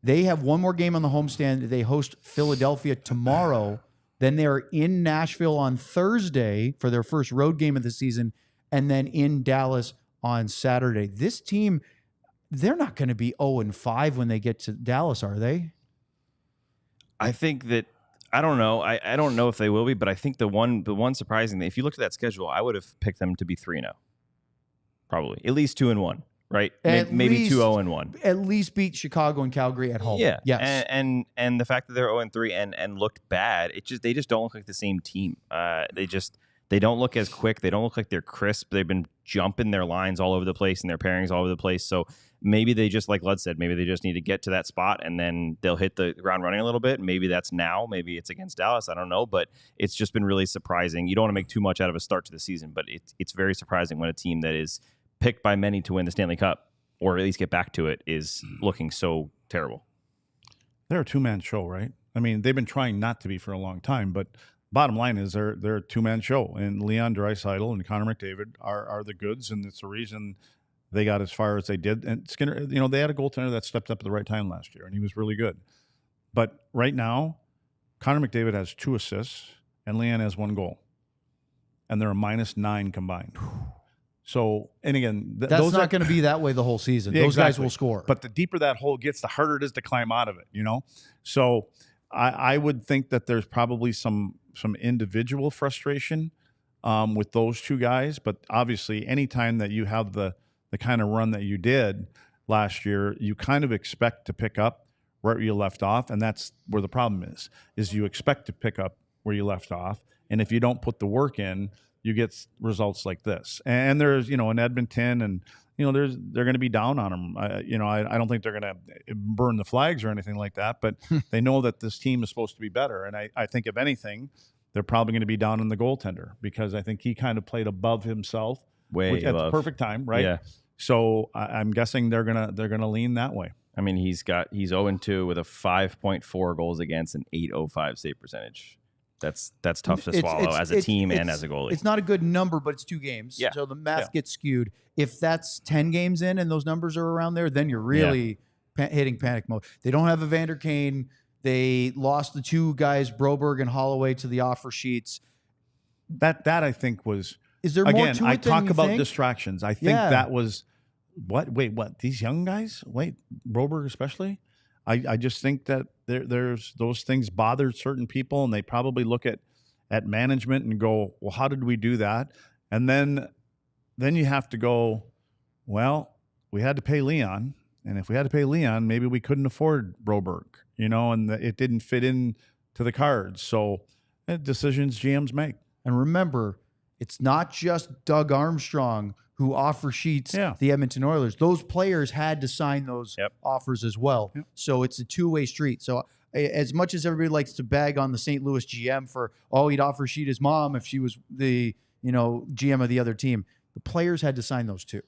They have one more game on the homestand. They host Philadelphia tomorrow. Then they're in Nashville on Thursday for their first road game of the season, and then in Dallas on Saturday. This team, they're not going to be 0-5 when they get to Dallas, are they? I think that, I don't know. I don't know if they will be, but I think the one surprising thing, if you looked at that schedule, I would have picked them to be 3-0. Probably. At least 2-1, right? Maybe 2-0-1. At least beat Chicago and Calgary at home. Yeah. Yes. And the fact that they're 0-3 and looked bad, they just don't look like the same team. They don't look as quick. They don't look like they're crisp. They've been jumping their lines all over the place and their pairings all over the place. So maybe they just, like Lud said, maybe they just need to get to that spot and then they'll hit the ground running a little bit. Maybe that's now. Maybe it's against Dallas. I don't know. But it's just been really surprising. You don't want to make too much out of a start to the season, but it's very surprising when a team that is picked by many to win the Stanley Cup, or at least get back to it, is looking so terrible. They're a two-man show, right? I mean, they've been trying not to be for a long time, but bottom line is they're a two-man show, and Leon Draisaitl and Connor McDavid are the goods, and it's the reason they got as far as they did. And Skinner, they had a goaltender that stepped up at the right time last year, and he was really good. But right now, Connor McDavid has 2 assists, and Leon has 1 goal, and they're a -9 combined. So, and again, that's not going to be that way the whole season. Those guys will score. But the deeper that hole gets, the harder it is to climb out of it, So I would think that there's probably some individual frustration with those 2 guys. But obviously, anytime that you have the kind of run that you did last year, you kind of expect to pick up where you left off. And that's where the problem is you expect to pick up where you left off. And if you don't put the work in, you get results like this. And there's, in Edmonton, and, they're going to be down on them. I don't think they're going to burn the flags or anything like that, but they know that this team is supposed to be better. And I think, if anything, they're probably going to be down in the goaltender, because I think he kind of played above himself at the perfect time, right? Yeah. So I'm guessing they're gonna lean that way. I mean, he's 0-2 with a 5.4 goals against and 805 save percentage. That's tough to swallow as a team and as a goalie. It's not a good number, but it's 2 games. Yeah. So the math gets skewed. If that's 10 games in and those numbers are around there, then you're really hitting panic mode. They don't have Evander Kane. They lost the 2 guys, Broberg and Holloway, to the offer sheets. That I think was. Is there more again? to it I than talk you about think? distractions. I think that was what. Wait, what? These young guys? Wait, Broberg especially. I just think that there's those things bothered certain people, and they probably look at management and go, well, how did we do that? And then you have to go, well, we had to pay Leon, and if we had to pay Leon, maybe we couldn't afford Broberg, and it didn't fit in to the cards. So decisions GMs make. And remember, it's not just Doug Armstrong who offer sheets the Edmonton Oilers. Those players had to sign those offers as well. Yep. So it's a 2-way street. So as much as everybody likes to bag on the St. Louis GM for, he'd offer sheet his mom if she was the, GM of the other team, the players had to sign those too.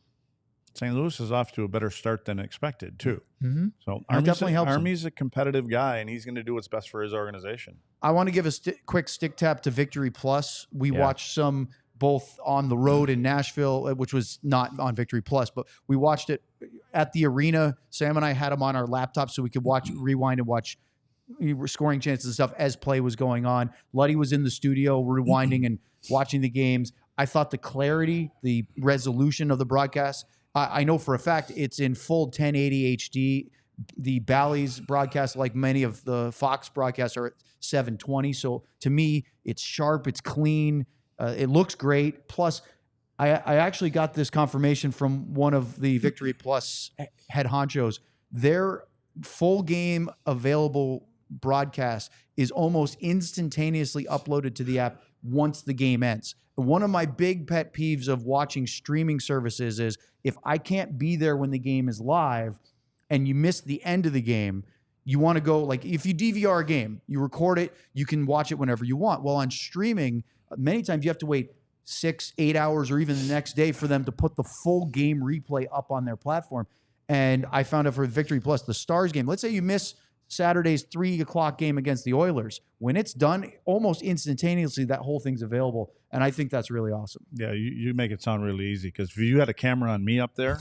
St. Louis is off to a better start than expected too. Mm-hmm. So Army's a competitive guy, and he's going to do what's best for his organization. I want to give a quick stick tap to Victory Plus. We watched some both on the road in Nashville, which was not on Victory Plus, but we watched it at the arena. Sam and I had them on our laptops so we could rewind and watch scoring chances and stuff as play was going on. Luddy was in the studio rewinding and watching the games. I thought the clarity, the resolution of the broadcast, I know for a fact it's in full 1080 HD The Bally's broadcast, like many of the Fox broadcasts, are at 7:20. So to me, it's sharp, it's clean, it looks great. Plus, I actually got this confirmation from one of the Victory Plus head honchos. Their full game available broadcast is almost instantaneously uploaded to the app once the game ends. And one of my big pet peeves of watching streaming services is if I can't be there when the game is live and you miss the end of the game, you want to go, like if you DVR a game, you record it, you can watch it whenever you want. Well, on streaming, many times you have to wait 6-8 hours or even the next day for them to put the full game replay up on their platform. And I found out for Victory Plus, the Stars game, let's say you miss Saturday's 3 o'clock game against the Oilers. When it's done, almost instantaneously, that whole thing's available. And I think that's really awesome. Yeah, you make it sound really easy because if you had a camera on me up there,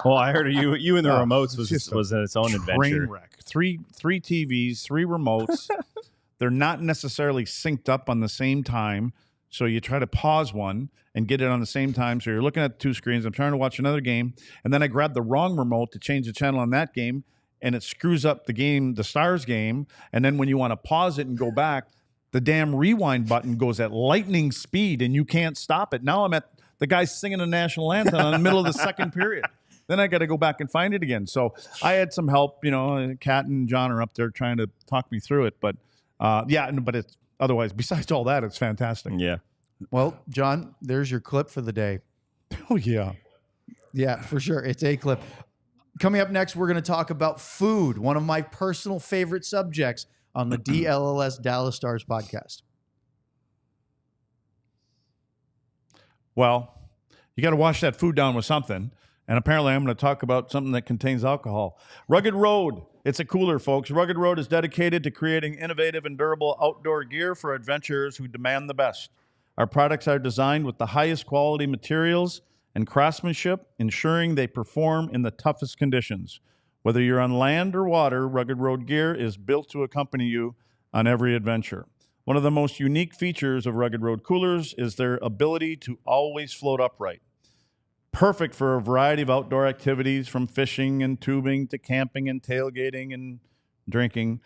well, I heard you and the remotes was its own adventure. Train wreck. Three TVs, 3 remotes. They're not necessarily synced up on the same time. So you try to pause one and get it on the same time. So you're looking at 2 screens. I'm trying to watch another game. And then I grab the wrong remote to change the channel on that game. And it screws up the game, the Stars game. And then when you want to pause it and go back, the damn rewind button goes at lightning speed and you can't stop it. Now I'm at the guy singing the national anthem in the middle of the second period. Then I got to go back and find it again. So I had some help. Kat and John are up there trying to talk me through it. But but it's otherwise, besides all that, it's fantastic. Yeah. Well, John, there's your clip for the day. Oh, yeah. Yeah, for sure. It's a clip. Coming up next, we're going to talk about food, one of my personal favorite subjects on the DLLS Dallas Stars podcast. Well, you got to wash that food down with something. And apparently I'm going to talk about something that contains alcohol. Rugged Road. It's a cooler, folks. Rugged Road is dedicated to creating innovative and durable outdoor gear for adventurers who demand the best. Our products are designed with the highest quality materials and craftsmanship, ensuring they perform in the toughest conditions. Whether you're on land or water, Rugged Road gear is built to accompany you on every adventure. One of the most unique features of Rugged Road coolers is their ability to always float upright. Perfect for a variety of outdoor activities, from fishing and tubing to camping and tailgating and drinking.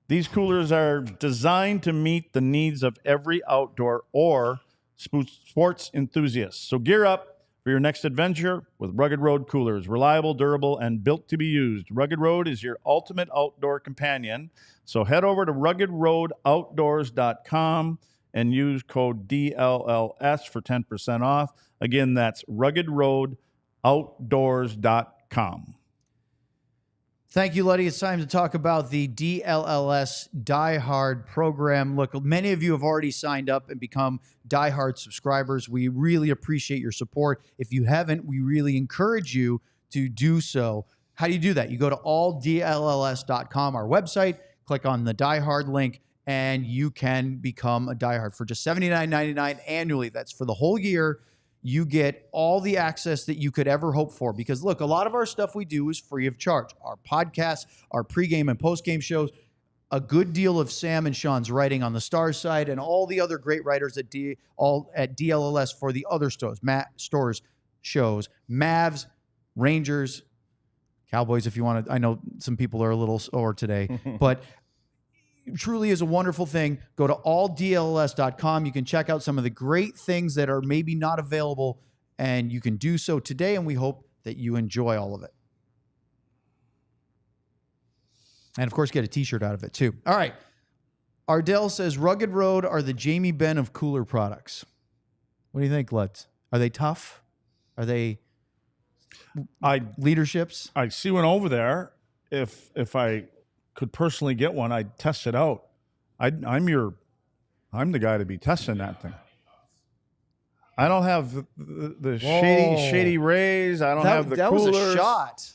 These coolers are designed to meet the needs of every outdoor or sports enthusiast. So gear up for your next adventure with Rugged Road coolers. Reliable, durable, and built to be used. Rugged Road is your ultimate outdoor companion. So head over to ruggedroadoutdoors.com and use code DLLS for 10% off. Again, that's ruggedroadoutdoors.com. Thank you, Letty. It's time to talk about the DLLS Die Hard program. Look, many of you have already signed up and become Die Hard subscribers. We really appreciate your support. If you haven't, we really encourage you to do so. How do you do that? You go to alldlls.com, our website, click on the Die Hard link, and you can become a Die Hard for just $79.99 annually. That's for the whole year. You get all the access that you could ever hope for. Because look, a lot of our stuff we do is free of charge. Our podcasts, our pregame and postgame shows, a good deal of Sam and Sean's writing on the Stars side, and all the other great writers at DLLS for the other shows, shows, Mavs, Rangers, Cowboys, if you want to. I know some people are a little sore today, but truly is a wonderful thing. Go to alldlls.com. You can check out some of the great things that are maybe not available, and you can do so today, and we hope that you enjoy all of it. And, of course, get a T-shirt out of it, too. All right. Ardell says, Rugged Road are the Jamie Benn of cooler products. What do you think, Lutz? Are they tough? Are they leaderships? I see one over there. If I could personally get one, I'd test it out. I'm the guy to be testing that thing. I don't have the shady rays. I don't have the coolers. That was a shot.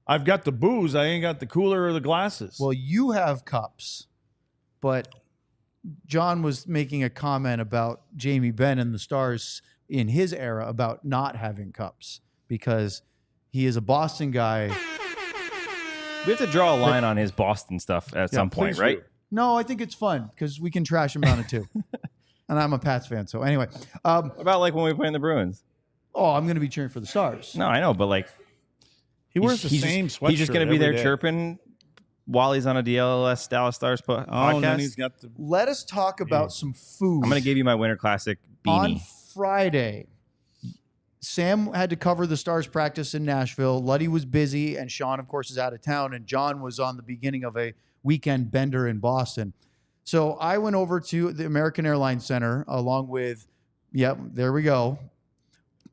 I've got the booze. I ain't got the cooler or the glasses. Well, you have cups, but John was making a comment about Jamie Benn and the Stars in his era about not having cups because he is a Boston guy. We have to draw a line on his Boston stuff at some point, right? Do. No, I think it's fun because we can trash him on it too. And I'm a Pats fan, so anyway. About like when we play in the Bruins. Oh, I'm going to be cheering for the Stars. No, I know, but like He wears the same sweatshirt. He's just going to be every there day. chirping while he's on a DLS Dallas Stars podcast. Oh, and then he's got the. Let us talk about some food. I'm going to give you my Winter Classic beanie. On Friday, Sam had to cover the Stars practice in Nashville. Luddy was busy, and Sean, of course, is out of town, and John was on the beginning of a weekend bender in Boston. So I went over to the American Airlines Center along with, there we go.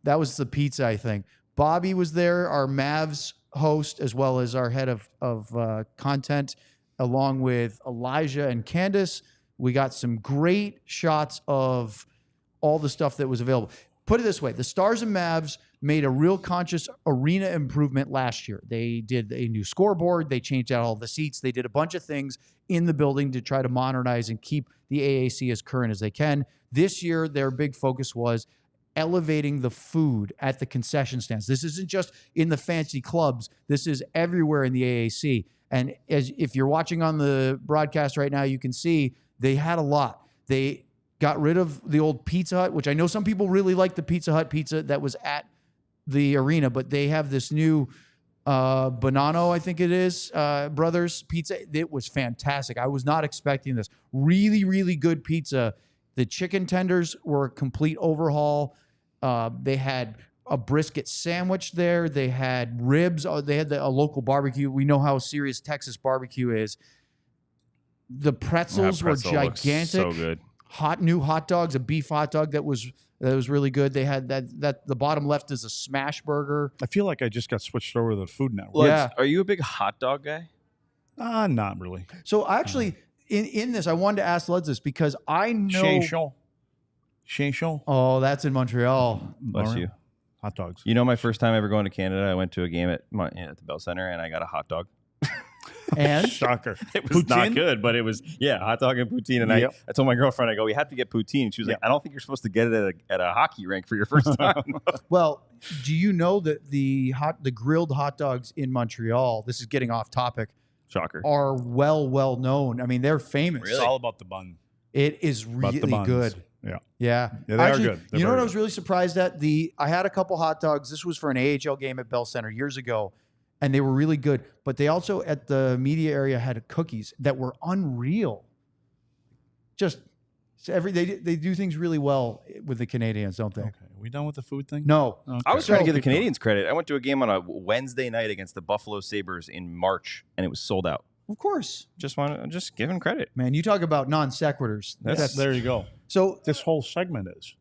That was the pizza, I think. Bobby was there, our Mavs host, as well as our head of content, along with Elijah and Candace. We got some great shots of all the stuff that was available. Put it this way, the Stars and Mavs made a real conscious arena improvement last year. They did a new scoreboard. They changed out all the seats. They did a bunch of things in the building to try to modernize and keep the AAC as current as they can. This year, their big focus was elevating the food at the concession stands. This isn't just in the fancy clubs. This is everywhere in the AAC. And if you're watching on the broadcast right now, you can see they had a lot. They got rid of the old Pizza Hut, which I know some people really like the Pizza Hut pizza that was at the arena, but they have this new Bonanno, I think it is, Brothers pizza. It was fantastic. I was not expecting this. Really, really good pizza. The chicken tenders were a complete overhaul. They had a brisket sandwich there. They had ribs. They had a local barbecue. We know how serious Texas barbecue is. The pretzels were gigantic. So good. New hot dogs, a beef hot dog that was really good. They had that the bottom left is a smash burger. I feel like I just got switched over to the Food Network. Yeah. Are you a big hot dog guy? Not really. So actually, in this, I wanted to ask Luds this because I know. Shane. Oh, that's in Montreal. Bless you. Hot dogs. You know, my first time ever going to Canada, I went to a game at the Bell Center, and I got a hot dog. And Shocker. It was not good, but it was, hot dog and poutine. And I told my girlfriend, I go, we have to get poutine. And she was like, I don't think you're supposed to get it at a hockey rink for your first time. Well, do you know that the grilled hot dogs in Montreal, this is getting off topic, Shocker. are well known. I mean, they're famous. It's all about the bun. It is really good. Yeah. They Actually, are good. You know what I was really surprised at? I had a couple hot dogs. This was for an AHL game at Bell Center years ago, and they were really good. But they also, at the media area, had cookies that were unreal. Just they do things really well with the Canadians, don't they? Okay. Are we done with the food thing? No. Okay. I was trying to give the Canadians credit. I went to a game on a Wednesday night against the Buffalo Sabres in March, and it was sold out. Of course. Just giving credit. Man, you talk about non sequiturs. There you go. So this whole segment is.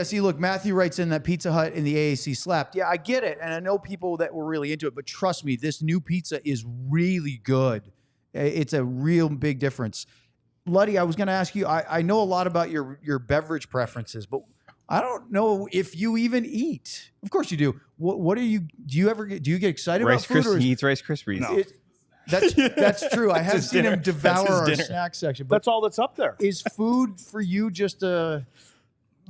See, look, Matthew writes in that Pizza Hut in the AAC slapped. Yeah, I get it. And I know people that were really into it, but trust me, this new pizza is really good. It's a real big difference. Luddy, I was going to ask you, I know a lot about your beverage preferences, but I don't know if you even eat. Of course you do. What do you get excited about food? He eats Rice Krispies. No. That's true. I have seen him devour our snack section. But that's all that's up there. Is food for you just a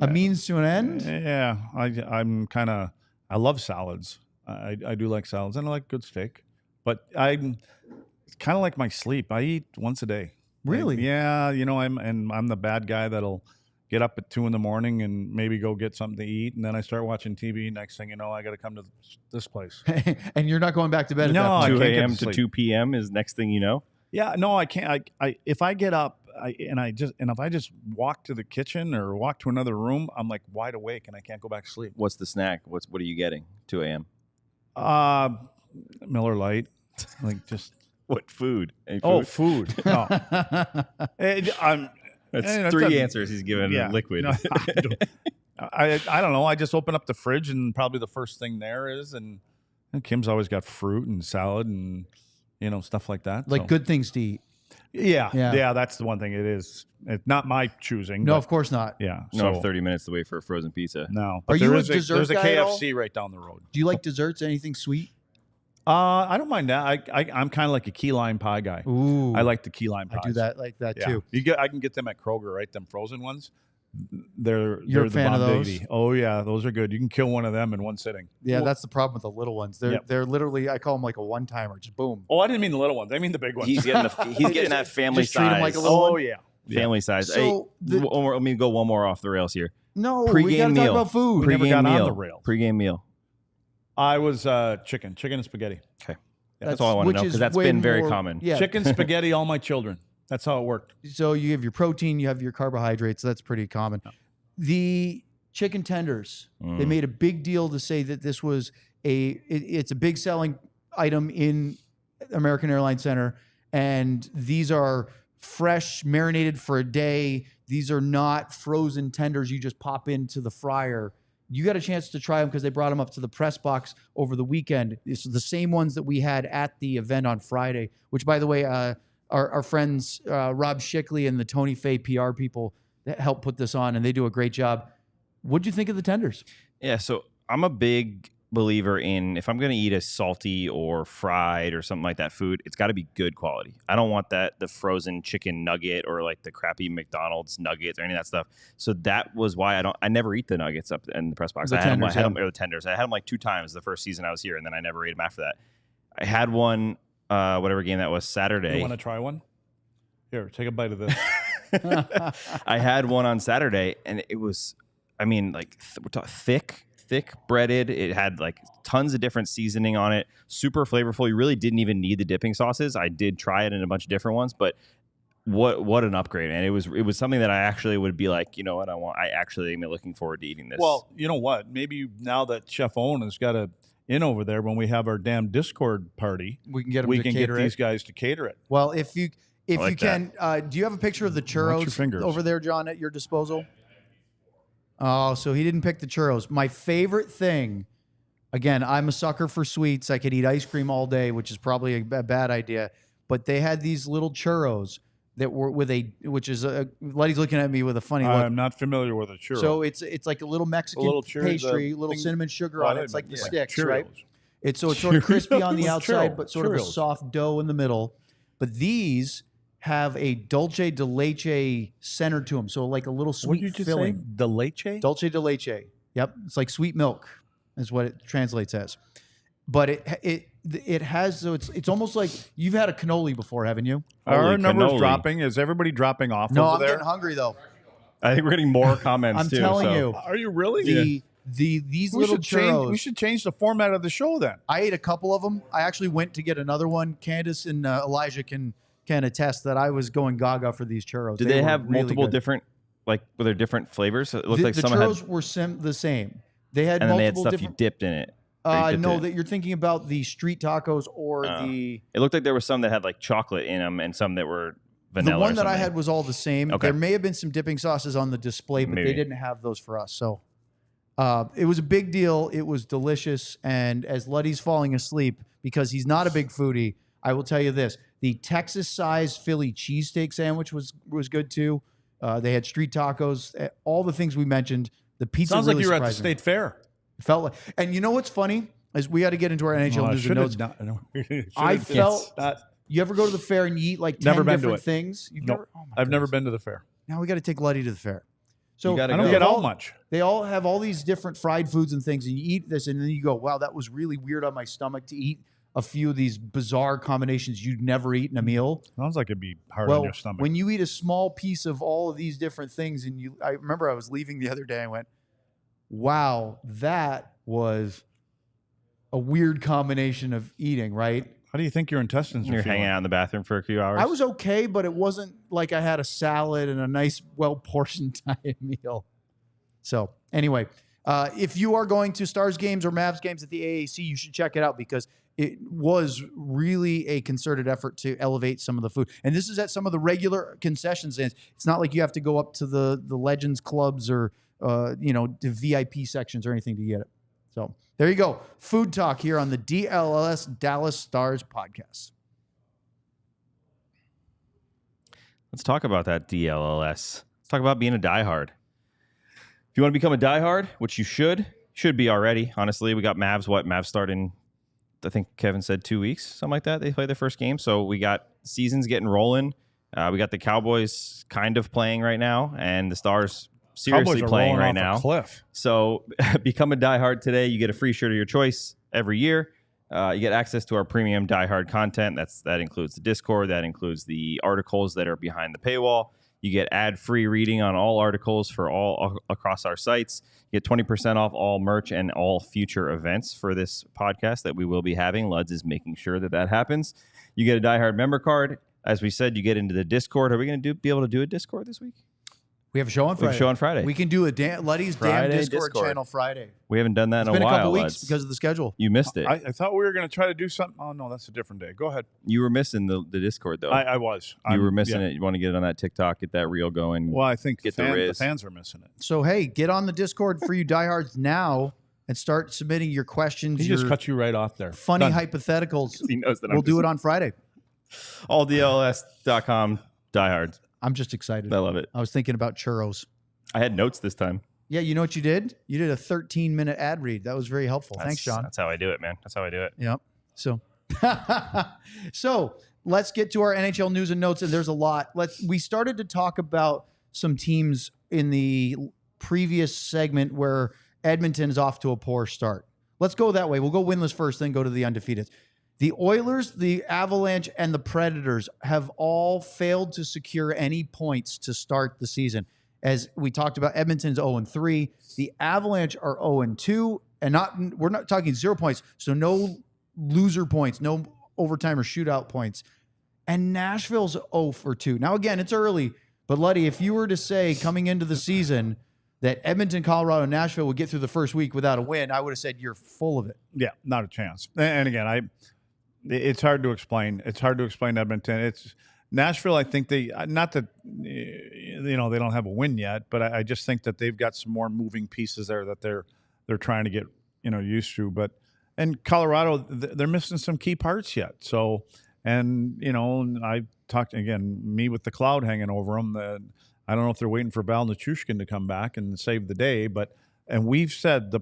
means to an end? Yeah, I'm kind of. I love salads. I do like salads, and I like good steak. But it's kind of like my sleep. I eat once a day. Really? I'm the bad guy that'll get up at 2 a.m. and maybe go get something to eat, and then I start watching TV. Next thing you know, I got to come to this place. And you're not going back to bed. No, at that point. 2 a.m. to 2 p.m. is next thing you know. Yeah, no, I can't. If I get up if I just walk to the kitchen or walk to another room, I'm like wide awake and I can't go back to sleep. What's the snack? What are you getting? 2 a.m. Miller Lite, like just what food? Any food? Oh, food. No. That's three answers he's given. Liquid. No, I don't know. I just open up the fridge and probably the first thing there is, and Kim's always got fruit and salad and stuff like that. Like good things to eat. Yeah. That's the one thing. It's not my choosing. No, of course not. Yeah. No, 30 minutes to wait for a frozen pizza. No. Are you a dessert There's a guy at all? KFC right down the road. Do you like desserts? Anything sweet? I don't mind that. I'm kind of like a key lime pie guy. Ooh, I like the key lime pies. I do that too. I can get them at Kroger, right? Them frozen ones. You're a fan of those? Baby. Oh yeah, those are good. You can kill one of them in one sitting. Yeah, that's the problem with the little ones. They're literally, I call them like a one timer. Just boom. Oh, I didn't mean the little ones. I mean the big ones. He's getting that family just treat him size. like a little one? yeah. Family size. So let me go one more off the rails here. No, Pre-game we got to talk meal. about food. Never got Pre-game on meal. the rails. Pre-game meal. I was chicken and spaghetti. Okay. That's all I want to know because that's been very common. Yeah. Chicken, spaghetti, all my children. That's how it worked. So you have your protein, you have your carbohydrates. That's pretty common. The chicken tenders, they made a big deal to say that this was it's a big selling item in American Airlines Center. And these are fresh, marinated for a day. These are not frozen tenders you just pop into the fryer. You got a chance to try them because they brought them up to the press box over the weekend. It's the same ones that we had at the event on Friday, which, by the way, our friends Rob Schickley and the Tony Fay PR people that helped put this on, and they do a great job. What'd you think of the tenders? Yeah, so I'm a big believer in if I'm going to eat a salty or fried or something like that food, it's got to be good quality. I don't want the frozen chicken nugget or like the crappy McDonald's nuggets or any of that stuff. So that was why I never eat the nuggets up in the press box. The tenders. The tenders. I had them like 2 times the first season I was here, and then I never ate them after that. I had one, whatever game that was, Saturday. You want to try one? Here, take a bite of this. I had one on Saturday, and it was, I mean, like we're talking thick breaded. It had like tons of different seasoning on it, super flavorful. You really didn't even need the dipping sauces. I did try it in a bunch of different ones, but what an upgrade, man. It was something that I actually would be like, you know what, I actually am looking forward to eating this. Well, you know what? Maybe now that Chef Owen has got a in over there, when we have our damn Discord party, We can get them we to can cater get these it. guys to cater it. Well, if you like can, do you have a picture of the Watch your churros fingers. over there, John, at your disposal? Oh, so he didn't pick the churros. My favorite thing, again, I'm a sucker for sweets. I could eat ice cream all day, which is probably a bad idea. But they had these little churros that were Letty's looking at me with a funny look. I'm not familiar with a churro. So it's like a little Mexican little churro- pastry, the little thing- cinnamon sugar Oh, on I it. It's like the didn't- sticks, Cheerios. right? It's sort of crispy on the outside, Churro- but sort of a Cheerios. soft dough in the middle. But these have a dulce de leche center to them, so like a little What sweet did you just filling. say? The leche? Dulce de leche. Yep, it's like sweet milk, is what it translates as. But it has, so it's almost like you've had a cannoli before, haven't you? Are Holy our numbers cannoli. dropping? Is everybody dropping off No, over I'm there? getting hungry though. I think we're getting more comments I'm too. telling so. you, Are you really? these we little should change. churros. We should change the format of the show then. I ate a couple of them. I actually went to get another one. Candace and Elijah can attest that I was going gaga for these churros. Did they were have really multiple good. different, like, were there different flavors? It looked The, like the some churros had, were the same. They had and then they had multiple stuff you different. dipped in it. Or you dipped No, in it. that you're thinking about the street tacos or the It looked like there was some that had like chocolate in them and some that were vanilla. the one or that I something. had was all the same. Okay. There may have been some dipping sauces on the display, but Maybe. they didn't have those for us. So it was a big deal. It was delicious. And as Luddy's falling asleep because he's not a big foodie, I will tell you this: the Texas-sized Philly cheesesteak sandwich was good too. They had street tacos, all the things we mentioned. The pizza Sounds really like you were at the surprised me. state fair. Felt like, and you know what's funny is we got to get into our NHL news and notes. I felt. You ever go to the fair and you eat like 10 Never been to different it. things? You've No, never? Oh my I've never goodness. been to the fair. Now we got to take Luddy to the fair. So You gotta I don't go. get all out much. They all have all these different fried foods and things, and you eat this, and then you go, "Wow, that was really weird on my stomach to eat a few of these bizarre combinations you'd never eat in a meal." Sounds like it'd be hard on Well, your stomach. when you eat a small piece of all of these different things, and I remember I was leaving the other day, I went, "Wow, that was a weird combination of eating." Right? How do you think your intestines You're are feeling? hanging out in the bathroom for a few hours. I was okay, but it wasn't like I had a salad and a nice, well-portioned diet meal. So anyway, if you are going to Stars games or Mavs games at the AAC, you should check it out because it was really a concerted effort to elevate some of the food. And this is at some of the regular concession stands. It's not like you have to go up to the Legends clubs or the VIP sections or anything to get it. So there you go. Food talk here on the DLS Dallas Stars podcast. Let's talk about that DLLS. Let's talk about being a diehard. If you want to become a diehard, which you should be already, honestly, we got Mavs. Mavs start in, I think Kevin said 2 weeks, something like that. They play their first game. So we got seasons getting rolling. We got the Cowboys kind of playing right now, and the Stars seriously Cowboys are playing rolling right off a now. cliff. So become a diehard today. You get a free shirt of your choice every year. You get access to our premium diehard content. That includes the Discord. That includes the articles that are behind the paywall. You get ad-free reading on all articles for all across our sites. You get 20% off all merch and all future events for this podcast that we will be having. Luds is making sure that happens. You get a Die Hard member card. As we said, you get into the Discord. Are we going to be able to do a Discord this week? We have a show on Friday. We can do a Luddy's damn Discord channel Friday. We haven't done that in a while. It's been a couple weeks because of the schedule. You missed it. I thought we were going to try to do something. Oh, no, that's a different day. Go ahead. You were missing the Discord, though. I was. You were missing it. You want to get it on that TikTok, get that reel going. Well, I think get the fans are missing it. So, hey, get on the Discord for you diehards now and start submitting your questions. He just cut you right off there. Funny hypotheticals. He knows that we'll do it on Friday. AllDLS.com diehards. I'm just excited. I love it. I was thinking about churros. I had notes this time. Yeah, you know what you did? You did a 13-minute ad read. That was very helpful. Thanks, John. That's how I do it, man. That's how I do it. Yep. So, let's get to our NHL news and notes, and there's a lot. We started to talk about some teams in the previous segment where Edmonton is off to a poor start. Let's go that way. We'll go winless first, then go to the undefeated. The Oilers, the Avalanche, and the Predators have all failed to secure any points to start the season. As we talked about, Edmonton's 0-3. The Avalanche are 0-2, and we're not talking 0 points, so no loser points, no overtime or shootout points. And Nashville's 0-2. Now, again, it's early, but Luddy, if you were to say coming into the season that Edmonton, Colorado, and Nashville would get through the first week without a win, I would have said you're full of it. Yeah, not a chance. And again, it's hard to explain. It's hard to explain Edmonton. It's Nashville, I think not that, they don't have a win yet, but I just think that they've got some more moving pieces there that they're trying to get, used to. And Colorado, they're missing some key parts yet. So, and, I talked, again, me with the cloud hanging over them, I don't know if they're waiting for Val Nichushkin to come back and save the day, and we've said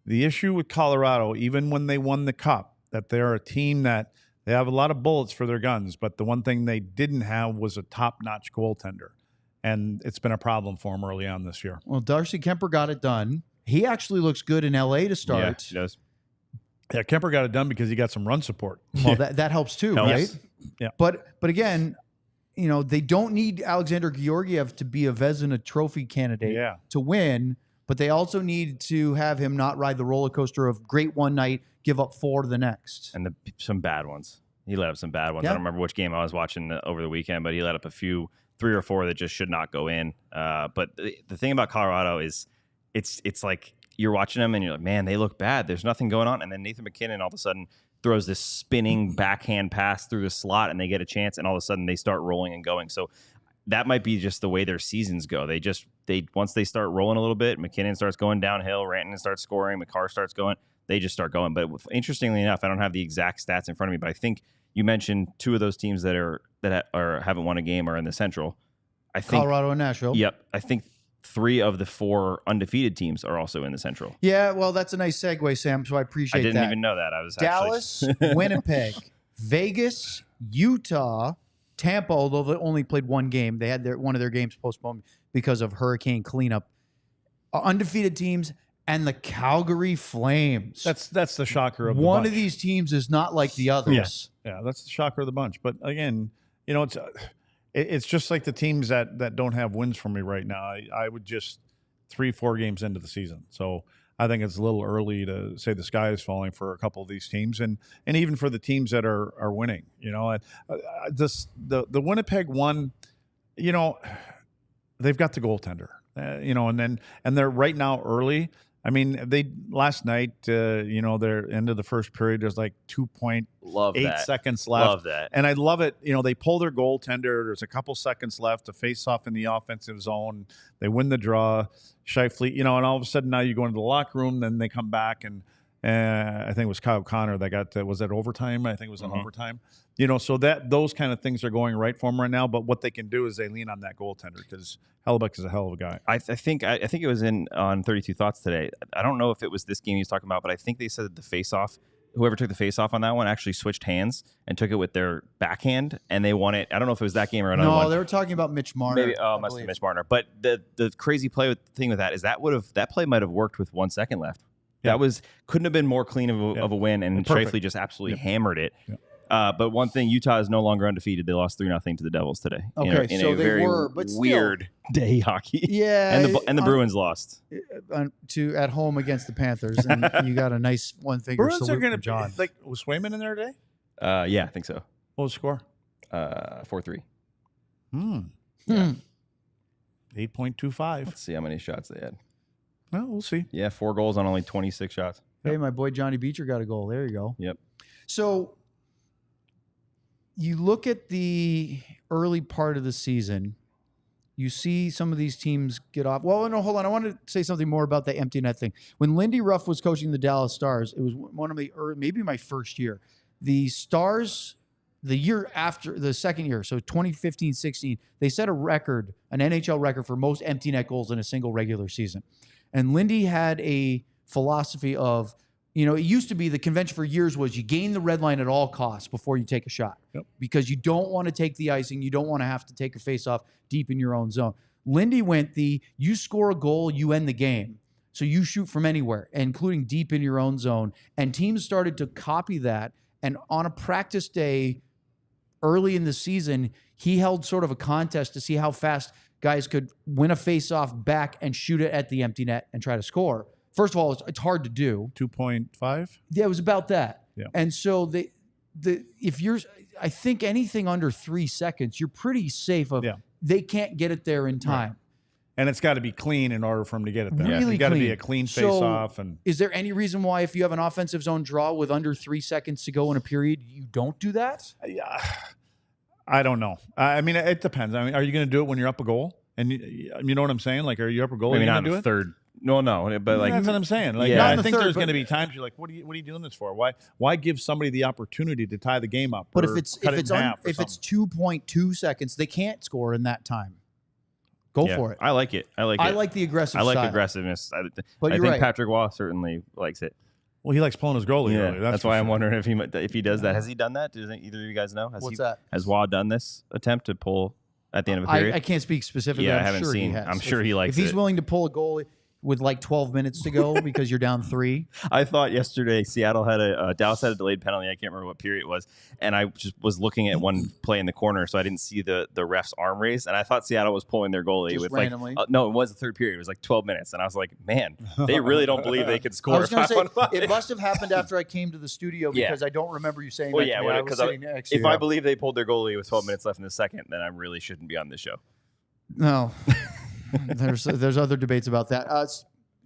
the issue with Colorado, even when they won the Cup, that they're a team that they have a lot of bullets for their guns, but the one thing they didn't have was a top-notch goaltender, and it's been a problem for them early on this year. Well, Darcy Kemper got it done. He actually looks good in L.A. to start. Yeah, he does. Yeah, Kemper got it done because he got some run support. Well, that helps too, right? Yeah. But again, they don't need Alexander Georgiev to be a Vezina Trophy candidate to win, but they also need to have him not ride the roller coaster of great one night, give up 4 the next. And some bad ones. He let up some bad ones. Yeah. I don't remember which game I was watching over the weekend, but he let up a few, 3 or 4 that just should not go in. But the thing about Colorado is it's like you're watching them and you're like, man, they look bad. There's nothing going on. And then Nathan McKinnon all of a sudden throws this spinning backhand pass through the slot and they get a chance and all of a sudden they start rolling and going. So that might be just the way their seasons go. Once they start rolling a little bit, McKinnon starts going downhill, Rantanen starts scoring, McCarr starts going, they just start going. But interestingly enough, I don't have the exact stats in front of me, but I think you mentioned 2 of those teams that haven't won a game are in the Central. I think Colorado and Nashville. Yep. I think 3 of the 4 undefeated teams are also in the Central. Yeah, well, that's a nice segue, Sam, so I appreciate that. I didn't even know that. I was Dallas, Winnipeg, Vegas, Utah, Tampa, although they only played 1 game. They had one of their games postponed because of hurricane cleanup. Undefeated teams and the Calgary Flames. That's the shocker of the One bunch. of these teams is not like the others. Yeah, that's the shocker of the bunch. But again, it's just like the teams that don't have wins for me right now. I would just 3-4 games into the season. So I think it's a little early to say the sky is falling for a couple of these teams, and even for the teams that are winning. The Winnipeg one, they've got the goaltender, and they're right now early. I mean, they last night, their end of the first period, there's like 2.8 seconds left. Love that. And I love it. They pull their goaltender. There's a couple seconds left to face off in the offensive zone. They win the draw. Shifley, and all of a sudden now you go into the locker room, then they come back and I think it was Kyle Connor that got, was that overtime? I think it was an overtime. So those kind of things are going right for them right now. But what they can do is they lean on that goaltender because Hellebuck is a hell of a guy. I think it was on 32 Thoughts today. I don't know if it was this game he was talking about, but I think they said that the face-off, whoever took the face-off on that one actually switched hands and took it with their backhand, and they won it. I don't know if it was that game or another one. No, they were talking about Mitch Marner. Maybe, must have been Mitch Marner. But the crazy thing with that is that play might have worked with 1 second left. Yeah. That couldn't have been more clean of a win, and Shifley just absolutely hammered it. But one thing, Utah is no longer undefeated. They lost 3-0 to the Devils today. Okay, in so a they very were, but still. weird day hockey. Yeah, and the Bruins lost at home against the Panthers, and you got a nice one finger Bruins are salute going from John. to was Swayman in there today? Yeah, I think so. What was the score? 4-3. 8.25. Let's see how many shots they had. Well, we'll see. Yeah, 4 goals on only 26 shots. Hey, my boy Johnny Beecher got a goal. There you go. Yep. So you look at the early part of the season, you see some of these teams get off. Well, no, hold on. I want to say something more about the empty net thing. When Lindy Ruff was coaching the Dallas Stars, it was one of the maybe my first year. The Stars, the year after, the second year, so 2015-16, they set a record, an NHL record for most empty net goals in a single regular season. And Lindy had a philosophy of, it used to be the convention for years was you gain the red line at all costs before you take a shot. Yep. Because you don't want to take the icing. You don't want to have to take a face-off deep in your own zone. Lindy went you score a goal, you end the game. So you shoot from anywhere, including deep in your own zone. And teams started to copy that. And on a practice day early in the season, he held sort of a contest to see how fast guys could win a face-off back and shoot it at the empty net and try to score. First of all, it's hard to do. 2.5? Yeah, it was about that. Yeah. And so I think anything under 3 seconds, you're pretty safe of they can't get it there in time. Right. And it's got to be clean in order for them to get it there. Really It's got to be clean. a clean So, face-off. And is there any reason why if you have an offensive zone draw with under 3 seconds to go in a period, you don't do that? Yeah, I don't know. I mean, it depends. I mean, are you going to do it when you're up a goal? And you know what I'm saying? Like, are you up a goal? Maybe are you not going to do in it? third. No, but like that's what I'm saying. Like, Yeah. I Not in think the third, there's but- going to be times you're like, what are you doing this for? Why give somebody the opportunity to tie the game up? But or if it's cut it in half or if it's something? 2.2 seconds, they can't score in that time. Go for it. I like it. I like the aggressive I like style. aggressiveness. I But you're think right. Patrick Waugh certainly likes it. Well, he likes pulling his goalie early. That's for why I'm sure. wondering if he does that. Has he done that? Does either of you guys know? What's that? Has Waugh done this attempt to pull at the end of a period? I can't speak specifically. Yeah, I'm I haven't sure seen. He has. I'm sure he likes If he's it. willing to pull a goal with like 12 minutes to go because you're down 3. I thought yesterday Seattle had Dallas had a delayed penalty. I can't remember what period it was, and I just was looking at one play in the corner, so I didn't see the ref's arm raise, and I thought Seattle was pulling their goalie Just with randomly? like no, it was the third period. It was like 12 minutes, and I was like, man, they really don't believe they could I score was going to 5-on-5. say, it must have happened after I came to the studio Yeah. because I don't remember you saying Well, that yeah, to me. I was because sitting next to if you. I believe they pulled their goalie with 12 minutes left in the second, then I really shouldn't be on this show. No. There's other debates about that.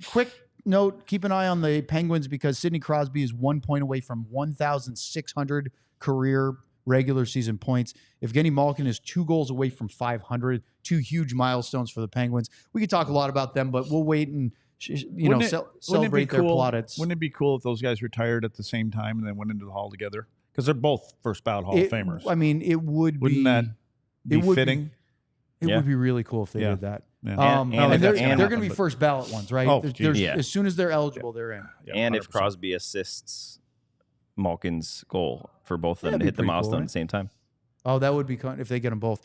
Quick note, keep an eye on the Penguins because Sidney Crosby is 1 point away from 1,600 career regular season points. Evgeny Malkin is 2 goals away from 500, 2 huge milestones for the Penguins. We could talk a lot about them, but we'll wait and celebrate their plaudits. Wouldn't it be cool if those guys retired at the same time and then went into the Hall together? Because they're both first ballot Hall of Famers. I mean, it would be. Wouldn't that be would be- fitting? It Yeah. would be really cool if they Yeah. did that. Yeah. And they're if- going to and- be first ballot ones, right? Oh, There's- geez. Yeah. As soon as they're eligible, they're in. Yeah, And if 100%. Crosby assists Malkin's goal for both of them That'd to be hit the pretty cool, milestone right? at the same time. Oh, that would be if they get them both.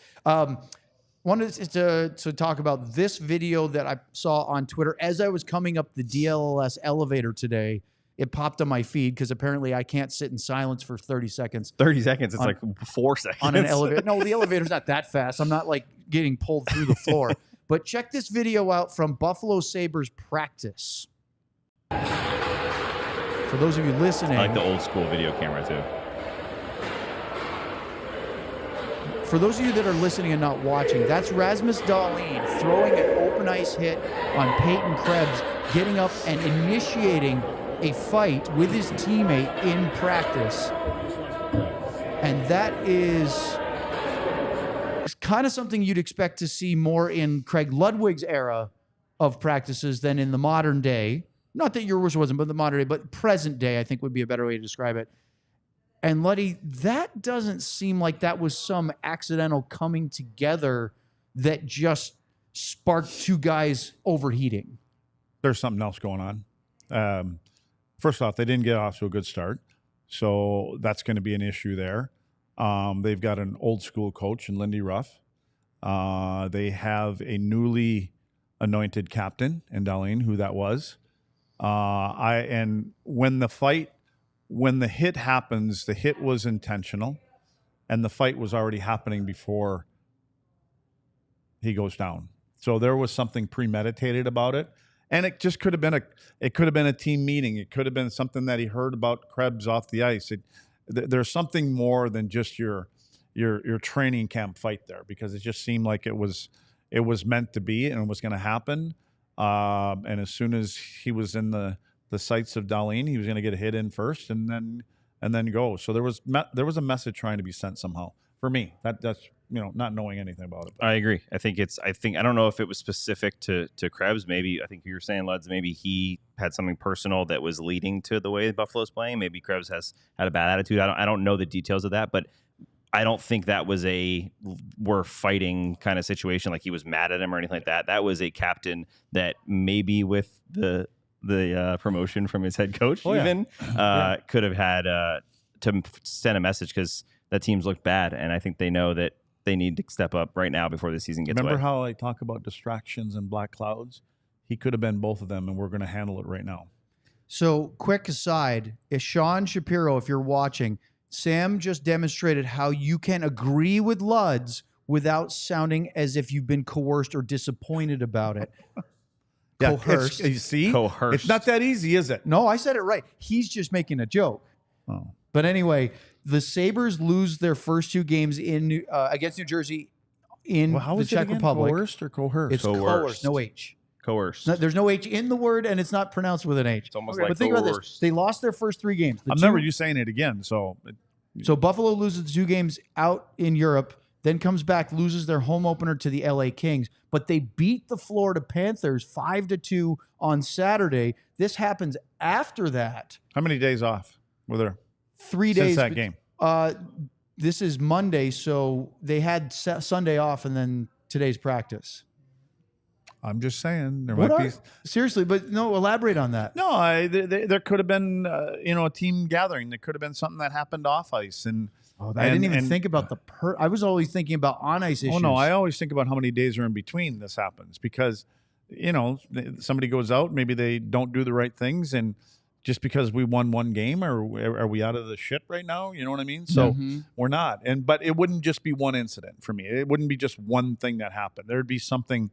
Wanted to talk about this video that I saw on Twitter as I was coming up the DLS elevator today. It popped on my feed because apparently I can't sit in silence for 30 seconds 30 seconds. It's On- like 4 seconds. on an elevator. No, the elevator's not that fast. I'm not like getting pulled through the floor. But check this video out from Buffalo Sabres practice. For those of you listening, I like the old school video camera too. for those of you that are listening and not watching, that's Rasmus Dahlin throwing an open ice hit on Peyton Krebs, getting up and initiating a fight with his teammate in practice. And that is kind of something you'd expect to see more in Craig Ludwig's era of practices than in the modern day. Not that yours wasn't, but the modern day, but present day, I think would be a better way to describe it. And Luddy, that doesn't seem like that was some accidental coming together that just sparked 2 guys overheating. There's something else going on. First off, they didn't get off to a good start, so that's going to be an issue there. They've got an old school coach in Lindy Ruff. They have a newly anointed captain in Dahlin, who that was. And when the fight when the hit happens, the hit was intentional, and the fight was already happening before he goes down. So there was something premeditated about it, and it just could have been a team meeting. It could have been something that he heard about Krebs off the ice. There's something more than just your training camp fight there, because it just seemed like it was meant to be and it was going to happen. And as soon as he was in the sights of Dlls, he was going to get a hit in first and then go. So there was a message trying to be sent somehow for me. That's not knowing anything about it. I agree. I don't know if it was specific to Krebs. Maybe I think you were saying, Luds, maybe he had something personal that was leading to the way Buffalo's playing. Maybe Krebs had a bad attitude. I don't know the details of that, but I don't think that was a we're fighting kind of situation, like he was mad at him or anything like that. That was a captain that maybe with the promotion from his head coach could have had to send a message, because that team's looked bad, and I think they know that they need to step up right now before the season gets away. Remember how I talk about distractions and black clouds? He could have been both of them, and we're going to handle it right now. So, quick aside, Sean Shapiro, if you're watching, Sam just demonstrated how you can agree with Luds without sounding as if you've been coerced or disappointed about it. Coerced. You see? Coerced. It's not that easy, is it? No, I said it right. He's just making a joke. Oh. But anyway, the Sabres lose their first two games in against New Jersey in the Czech Republic. Coerced or coerced? It's coerced. No H. Coerced. There's no H in the word, and it's not pronounced with an H. It's almost like but think about this. They lost their first three games. I'm never you saying it again. So Buffalo loses the two games out in Europe, then comes back, loses their home opener to the LA Kings, but they beat the Florida Panthers 5-2 on Saturday. This happens after that. How many days off were there? 3 days. Since that game. This is Monday, so they had Sunday off, and then today's practice. I'm just saying there might be seriously, but no, elaborate on that. No, there could have been a team gathering. There could have been something that happened off ice, and I didn't even think about I was always thinking about on ice issues. Oh no, I always think about how many days are in between this happens, because somebody goes out, maybe they don't do the right things, and just because we won one game, are we out of the shit right now? You know what I mean? So we're not. But it wouldn't just be one incident for me. It wouldn't be just one thing that happened. There'd be something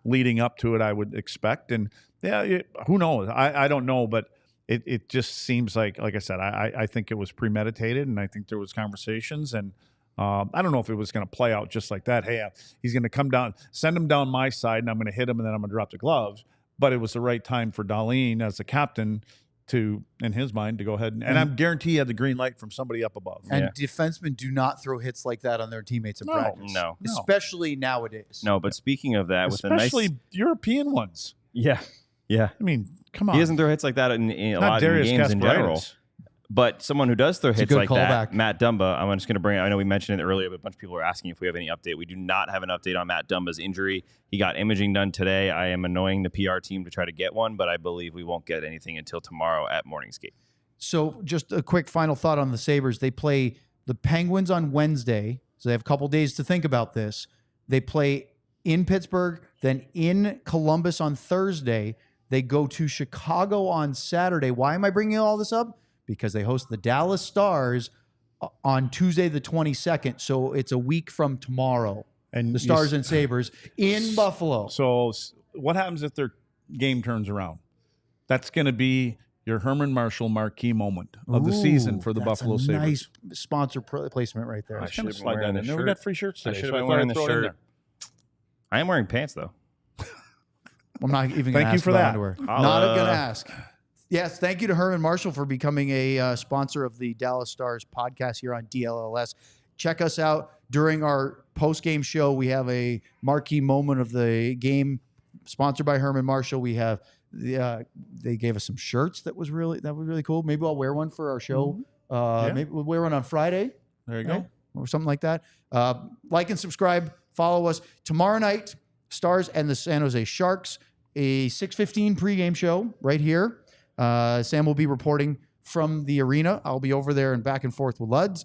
leading up to it, I would expect. And who knows? I don't know, but it just seems like I said, I think it was premeditated, and I think there was conversations, and I don't know if it was going to play out just like that. Hey, he's going to come down, send him down my side, and I'm going to hit him, and then I'm going to drop the gloves. But it was the right time for Dlls as the captain to, in his mind, to go ahead and I'm guarantee he had the green light from somebody up above. And defensemen do not throw hits like that on their teammates in practice. No. Especially nowadays. No, but speaking of that, especially European ones. Yeah. I mean, come on. He doesn't throw hits like that in a lot of games in general. But someone who does throw hits like that, Matt Dumba, I'm just going to bring it. I know we mentioned it earlier, but a bunch of people are asking if we have any update. We do not have an update on Matt Dumba's injury. He got imaging done today. I am annoying the PR team to try to get one, but I believe we won't get anything until tomorrow at morning skate. So just a quick final thought on the Sabres. They play the Penguins on Wednesday, so they have a couple days to think about this. They play in Pittsburgh, then in Columbus on Thursday. They go to Chicago on Saturday. Why am I bringing all this up? Because they host the Dallas Stars on Tuesday the 22nd. So it's a week from tomorrow. And the Stars and Sabres in Buffalo. So what happens if their game turns around? That's going to be your Herman Marshall marquee moment of the season for the Buffalo Sabres. Nice sponsor placement right there. I should have slide that in there. We got free shirts today. I should have been wearing the shirt. I am wearing pants, though. I'm not even going to ask about underwear. Not going to ask. Yes, thank you to Herman Marshall for becoming a sponsor of the Dallas Stars podcast here on DLLS. Check us out during our post-game show. We have a marquee moment of the game sponsored by Herman Marshall. We have they gave us some shirts that was really cool. Maybe I'll wear one for our show. Maybe we'll wear one on Friday. There you go. Or something like that. Like and subscribe. Follow us. Tomorrow night, Stars and the San Jose Sharks, a 6:15 pregame show right here. Sam will be reporting from the arena. I'll be over there and back and forth with Luds.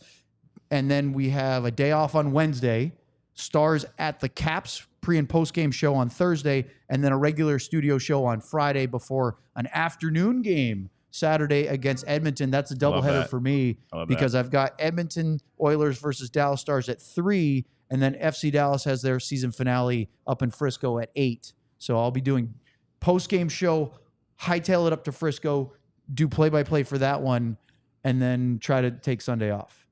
And then we have a day off on Wednesday. Stars at the Caps pre- and post-game show on Thursday. And then a regular studio show on Friday before an afternoon game Saturday against Edmonton. That's a love doubleheader that. for me because I've got Edmonton Oilers versus Dallas Stars at 3, and then FC Dallas has their season finale up in Frisco at 8. So I'll be doing post-game show, hightail it up to Frisco, do play-by-play for that one, and then try to take Sunday off.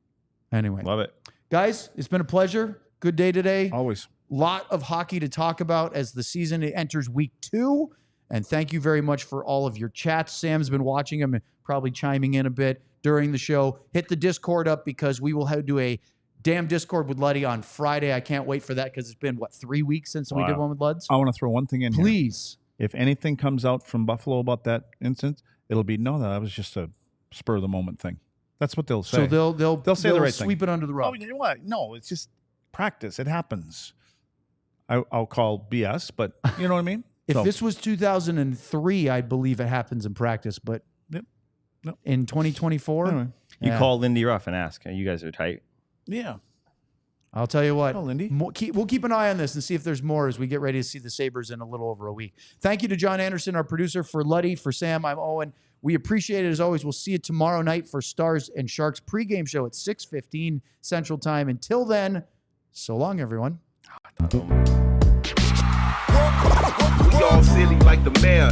Anyway. Love it. Guys, it's been a pleasure. Good day today. Always. Lot of hockey to talk about as the season enters week 2. And thank you very much for all of your chats. Sam's been watching them and probably chiming in a bit during the show. Hit the Discord up because we will do a damn Discord with Luddy on Friday. I can't wait for that because it's been, 3 weeks since we did one with Luds? I want to throw one thing in here. Please. If anything comes out from Buffalo about that instance, it'll be, no, that was just a spur of the moment thing. That's what they'll say. So they'll say the right sweep thing. it under the rug. Oh, you know what? No, it's just practice. It happens. I'll call BS, but you know what I mean? If this was 2003, I'd believe it happens in practice, but in 2024, anyway. You call Lindy Ruff and ask. You guys are tight. Yeah. I'll tell you what. Oh, Lindy. We'll keep an eye on this and see if there's more as we get ready to see the Sabres in a little over a week. Thank you to John Anderson, our producer. For Luddy, for Sam, I'm Owen. We appreciate it as always. We'll see you tomorrow night for Stars and Sharks pregame show at 6:15 Central Time. Until then, so long, everyone. We all silly like the mayor.